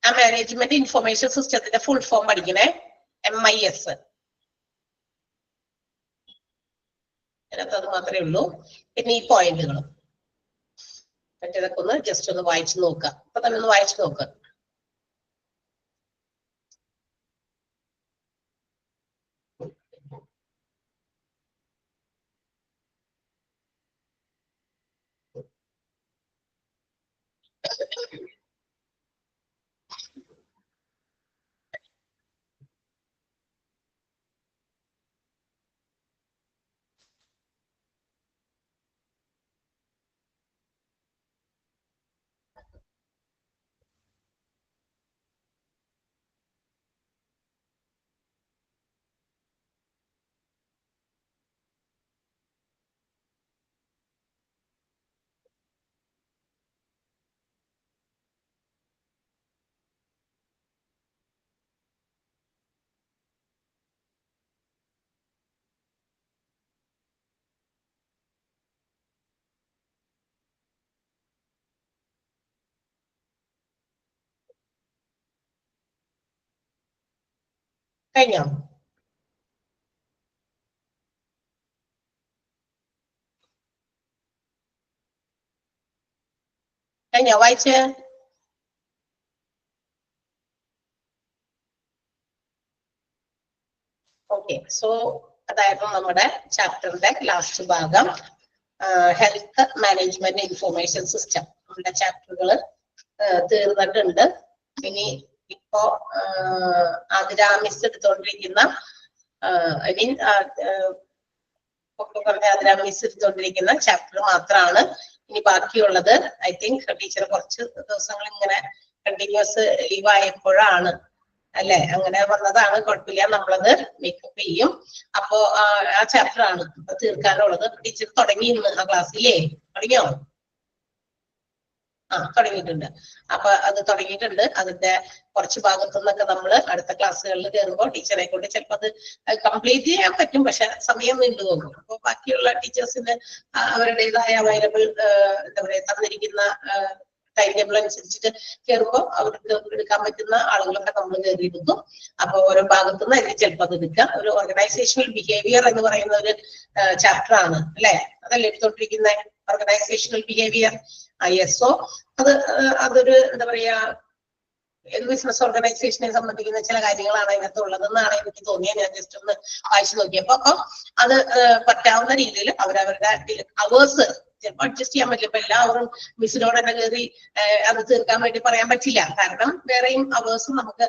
ആ മാനേജ്മെന്റ് ഇൻഫർമേഷൻ സിസ്റ്റത്തിന്റെ ഫുൾ ഫോം പഠിക്കണേ. MIS. അതിനകത്ത് അത് മാത്രമേ ഉള്ളൂ. പിന്നെ ഈ പോയിന്റുകളും മറ്റേതൊക്കെ ഒന്ന് ജസ്റ്റ് ഒന്ന് വായിച്ചു നോക്കുക. അപ്പൊ തന്നെ ഒന്ന് വായിച്ചു നോക്കുക. കഴിഞ്ഞോ? കഴിഞ്ഞോ വായിച്ച്? ഓക്കെ, സോ അതായിരുന്നു നമ്മുടെ ചാപ്റ്ററിന്റെ ലാസ്റ്റ് ഭാഗം, ഹെൽത്ത് മാനേജ്മെന്റ് ഇൻഫർമേഷൻ സിസ്റ്റം. നമ്മുടെ ചാപ്റ്ററുകൾ തീർന്നിട്ടുണ്ട്. ഇനി ഇപ്പോ ആതിര മിസ് എടുത്തോണ്ടിരിക്കുന്ന ആതിര മിസ് എടുത്തോണ്ടിരിക്കുന്ന ചാപ്റ്റർ മാത്രമാണ് ഇനി ബാക്കിയുള്ളത്. ഐ തിങ്ക് ടീച്ചർ കുറച്ച് ദിവസങ്ങൾ ഇങ്ങനെ കണ്ടിന്യൂസ് ലീവ് ആയപ്പോഴാണ് അല്ലെ, അങ്ങനെ വന്നതാണ്. കുഴപ്പമില്ല, നമ്മളത് മേക്കപ്പ് ചെയ്യും. അപ്പോ ആ ചാപ്റ്റർ ആണ് ഇപ്പൊ തീർക്കാനുള്ളത്. ടീച്ചർ തുടങ്ങി ഇന്ന് ആ ക്ലാസ്സിലേ തുടങ്ങിയോ? തുടങ്ങിയിട്ടുണ്ട്. അപ്പൊ അത് തുടങ്ങിയിട്ടുണ്ട്. അതിന്റെ കുറച്ച് ഭാഗത്തു നിന്നൊക്കെ നമ്മൾ അടുത്ത ക്ലാസ്സുകളിൽ കയറുമ്പോൾ ടീച്ചറെ കൊണ്ട് ചിലപ്പോൾ അത് കംപ്ലീറ്റ് ചെയ്യാൻ പറ്റും, പക്ഷെ സമയം നീണ്ടു പോകും. അപ്പൊ ബാക്കിയുള്ള ടീച്ചേഴ്സിന് അവരുടേതായ അവൈലബിൾ എന്താ പറയാ തന്നിരിക്കുന്ന ടൈം ടേബിൾ അനുസരിച്ചിട്ട് കയറുമ്പോൾ അവർക്ക് എടുക്കാൻ പറ്റുന്ന ആളുകളൊക്കെ നമ്മൾ കയറിയെടുക്കും. അപ്പൊ ഓരോ ഭാഗത്തുനിന്ന് എനിക്ക് ചിലപ്പോൾ അത് എടുക്കാം. ഒരു ഓർഗനൈസേഷണൽ ബിഹേവിയർ എന്ന് പറയുന്ന ഒരു ചാപ്റ്റർ ആണ് അല്ലെ, അതല്ലേ എടുത്തോണ്ടിരിക്കുന്ന ഓർഗനൈസേഷണൽ ബിഹേവിയർ. ISO അതൊരു എന്താ പറയാ ബിസിനസ് ഓർഗനൈസേഷനെ സംബന്ധിക്കുന്ന ചില കാര്യങ്ങളാണ് അതിനകത്ത് ഉള്ളതെന്നാണ് എനിക്ക് തോന്നിയത്. ഞാൻ ജസ്റ്റ് ഒന്ന് വായിച്ചു നോക്കിയപ്പോ അപ്പൊ അത് പറ്റാവുന്ന രീതിയിൽ അവരവരുടെ അവേഴ്സ് ചിലപ്പോൾ അഡ്ജസ്റ്റ് ചെയ്യാൻ പറ്റില്ല. ഇപ്പൊ എല്ലാവരും മിസ്സിനോട് തന്നെ കയറി അത് തീർക്കാൻ വേണ്ടി പറയാൻ പറ്റില്ല. കാരണം വേറെയും അവേഴ്സും നമുക്ക്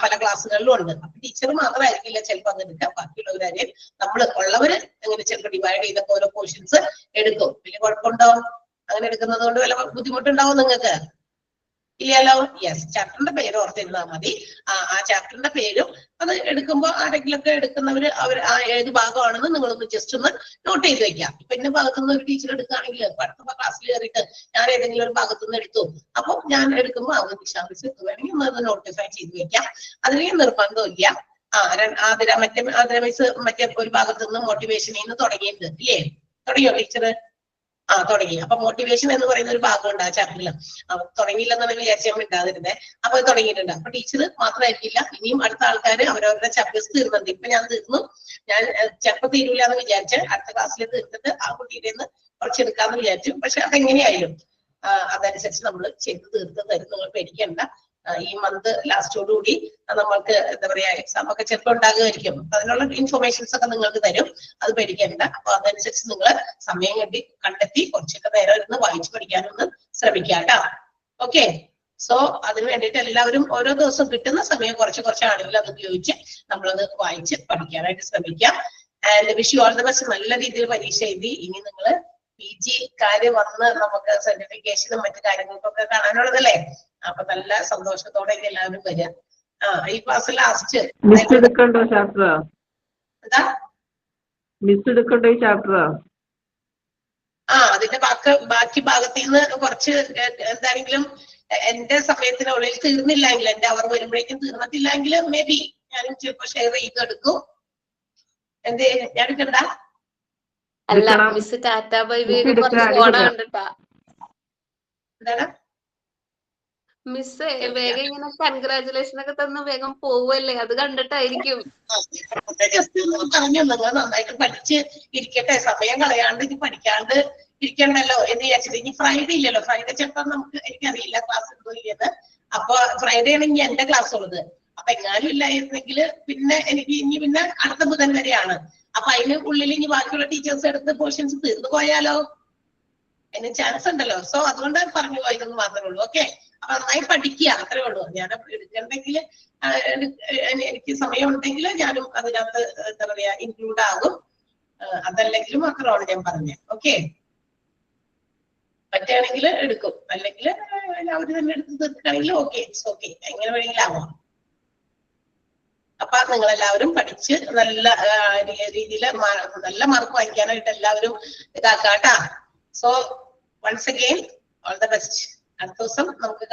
പല ക്ലാസ്സുകളിലും ഉണ്ട്. അപ്പൊ ടീച്ചർ മാത്രമായിരിക്കില്ല ചിലപ്പോൾ അത് എടുക്കാം. ബാക്കിയുള്ളവരെ നമ്മൾ ഉള്ളവര് അങ്ങനെ ചിലപ്പോൾ ഡിവൈഡ് ചെയ്ത ഓരോ പോർഷൻസ് എടുക്കും. വലിയ കുഴപ്പമുണ്ടോ? അങ്ങനെ എടുക്കുന്നത് കൊണ്ട് വല്ല ബുദ്ധിമുട്ടുണ്ടാവും നിങ്ങൾക്ക്? ഇല്ലല്ലോ. യെസ്, ചാപ്റ്ററിന്റെ പേര് ഓർത്തിരുന്നാൽ മതി. ആ ചാപ്റ്ററിന്റെ പേരും അത് എടുക്കുമ്പോൾ ആരെങ്കിലൊക്കെ എടുക്കുന്നവര് അവർ ഏത് ഭാഗമാണെന്ന് നിങ്ങളൊന്ന് ജസ്റ്റ് ഒന്ന് നോട്ട് ചെയ്ത് വെക്കാം. ഇപ്പൊ എന്റെ ഭാഗത്തുനിന്ന് ഒരു ടീച്ചർ എടുക്കുകയാണെങ്കിൽ അടുത്ത ക്ലാസ്സിൽ കയറിയിട്ട് ഞാൻ ഏതെങ്കിലും ഒരു ഭാഗത്തുനിന്ന് എടുത്തു, അപ്പൊ ഞാൻ എടുക്കുമ്പോൾ അവർ ദിശാമിസ് വേണമെങ്കിൽ ഒന്ന് നോട്ടിഫൈ ചെയ്ത് വെക്കാം. അതിന് നിർബന്ധമില്ല. ആതിര മിസ് മറ്റേ ഒരു ഭാഗത്തുനിന്ന് മോട്ടിവേഷനിൽ നിന്ന് തുടങ്ങിയിട്ടുണ്ട് ഇല്ലേ? തുടങ്ങിയോ ടീച്ചർ? തുടങ്ങി. അപ്പൊ മോട്ടിവേഷൻ എന്ന് പറയുന്ന ഒരു ഭാഗമുണ്ട് ആ ചാപ്റ്ററിൽ. തുടങ്ങിയില്ലെന്നാണ് വിചാരിച്ചാൽ ഇണ്ടാതിരുന്നേ. അപ്പൊ തുടങ്ങിയിട്ടുണ്ട്. അപ്പൊ ടീച്ചർ മാത്രമായിരിക്കില്ല, ഇനിയും അടുത്ത ആൾക്കാര് അവരവരുടെ ചാപ്റ്റേഴ്സ് തീർന്നുണ്ട്. ഇപ്പൊ ഞാൻ തീർന്നു, ഞാൻ ചിലപ്പോൾ തീരൂല എന്ന് വിചാരിച്ച് അടുത്ത ക്ലാസ്സിൽ തീർത്തിട്ട് ആ കുട്ടിയുടെ നിന്ന് കുറച്ചെടുക്കാന്ന് വിചാരിച്ചു. പക്ഷെ അതെങ്ങനെയായാലും അതനുസരിച്ച് നമ്മൾ ചെയ്ത് തീർത്ത് തരും. നിങ്ങൾ പേടിക്കണ്ട. ഈ മന്ത് ലാസ്റ്റോടുകൂടി നമ്മൾക്ക് എന്താ പറയാ എക്സാം ഒക്കെ ചിലപ്പോൾ ഉണ്ടാകുമായിരിക്കും. അതിനുള്ള ഇൻഫർമേഷൻസ് ഒക്കെ നിങ്ങൾക്ക് തരും, അത് പേടിക്കേണ്ട. അപ്പൊ അതനുസരിച്ച് നിങ്ങൾ സമയം കണ്ടെത്തി കുറച്ചൊക്കെ നേരം ഇരുന്ന് വായിച്ചു പഠിക്കാനൊന്ന് ശ്രമിക്കാം കേട്ടോ. ഓക്കെ, സോ അതിന് വേണ്ടിയിട്ട് എല്ലാവരും ഓരോ ദിവസം കിട്ടുന്ന സമയം കുറച്ചാണെങ്കിലും അത് ഉപയോഗിച്ച് നമ്മളത് വായിച്ച് പഠിക്കാനായിട്ട് ശ്രമിക്കാം. And wish you all the best. നല്ല രീതിയിൽ പരീക്ഷ എഴുതി ഇനി നിങ്ങൾ PG വന്ന് നമുക്ക് സർട്ടിഫിക്കേഷനും മറ്റു കാര്യങ്ങൾക്കൊക്കെ കാണാനുള്ളതല്ലേ. അപ്പൊ നല്ല സന്തോഷത്തോടെ എല്ലാവരും വരിക. ഈ ക്ലാസ് ലാസ്റ്റ് അതിന്റെ ബാക്കി ഭാഗത്തിൽ നിന്ന് കുറച്ച് എന്താണെങ്കിലും എന്റെ സമയത്തിനുള്ളിൽ തീർന്നില്ലെങ്കിൽ, എന്റെ അവർ വരുമ്പോഴേക്കും തീർന്നിട്ടില്ലെങ്കിൽ മേ ബി ഞാനും ചിലപ്പോ ഷെയർ ചെയ്തെടുക്കും. എന്തേ ഞാൻ എടുക്കണ്ട? അല്ല മിസ് ടാറ്റാ ബൈ ബൈ എന്താണ് മിസ് വേഗം ഇങ്ങനെ കൺഗ്രാചുലേഷൻ ഒക്കെ തന്ന് വേഗം പോവല്ലേ, അത് കണ്ടിട്ടായിരിക്കും. ജസ്റ്റ് ഒന്ന് പറഞ്ഞു, നിങ്ങൾ നന്നായിട്ട് പഠിച്ച് ഇരിക്കട്ടെ, സമയം കളയാണ്ട് ഇനി പഠിക്കാണ്ട് ഇരിക്കണ്ടല്ലോ എന്ന് വിചാരിച്ചിട്ട്. ഇനി ഫ്രൈഡേ ഇല്ലല്ലോ, ഫ്രൈഡേ ചിലപ്പോൾ എനിക്കറിയില്ല ക്ലാസ് ഉണ്ടോ ഇല്ലെന്ന്. അപ്പൊ ഫ്രൈഡേ ആണ് ഇനി എന്റെ ക്ലാസ് ഉള്ളത്. അപ്പൊ എങ്ങാനും ഇല്ലായിരുന്നെങ്കിൽ പിന്നെ എനിക്ക് ഇനി പിന്നെ അടുത്ത ബുധൻ വരെയാണ്. അപ്പൊ അതിന് ഉള്ളിൽ ഇനി ബാക്കിയുള്ള ടീച്ചേഴ്സ് എടുത്ത് പോർഷൻസ് തീർന്നു പോയാലോ അതിന് ചാൻസ് ഉണ്ടല്ലോ. സോ അതുകൊണ്ട് പറഞ്ഞു പോയതെന്ന് മാത്രമേ ഉള്ളൂ. ഓക്കെ, അപ്പൊ നന്നായി പഠിക്കുക, അത്രേ ഉള്ളൂ. ഞാൻ എടുക്കണ്ടെങ്കിൽ എനിക്ക് സമയം ഉണ്ടെങ്കിൽ ഞാനും അതിനകത്ത് എന്താ പറയാ ഇൻക്ലൂഡ് ആകും. അതല്ലെങ്കിലും മാത്രമാണ് ഞാൻ പറഞ്ഞത്. ഓക്കെ, പറ്റുകയാണെങ്കിൽ എടുക്കും, അല്ലെങ്കിൽ അവർ തന്നെ എടുത്ത് തീർക്കുകയാണെങ്കിൽ ഓക്കെ, ഇറ്റ്സ് ഓക്കെ, എങ്ങനെ വേണമെങ്കിലും ആവാം. അപ്പൊ നിങ്ങളെല്ലാവരും പഠിച്ച് നല്ല രീതിയിൽ നല്ല മാർക്ക് വാങ്ങിക്കാനായിട്ട് എല്ലാവരും ഇതാക്കാട്ടാ. So once again all the best. അടുത്ത ദിവസം നമുക്ക്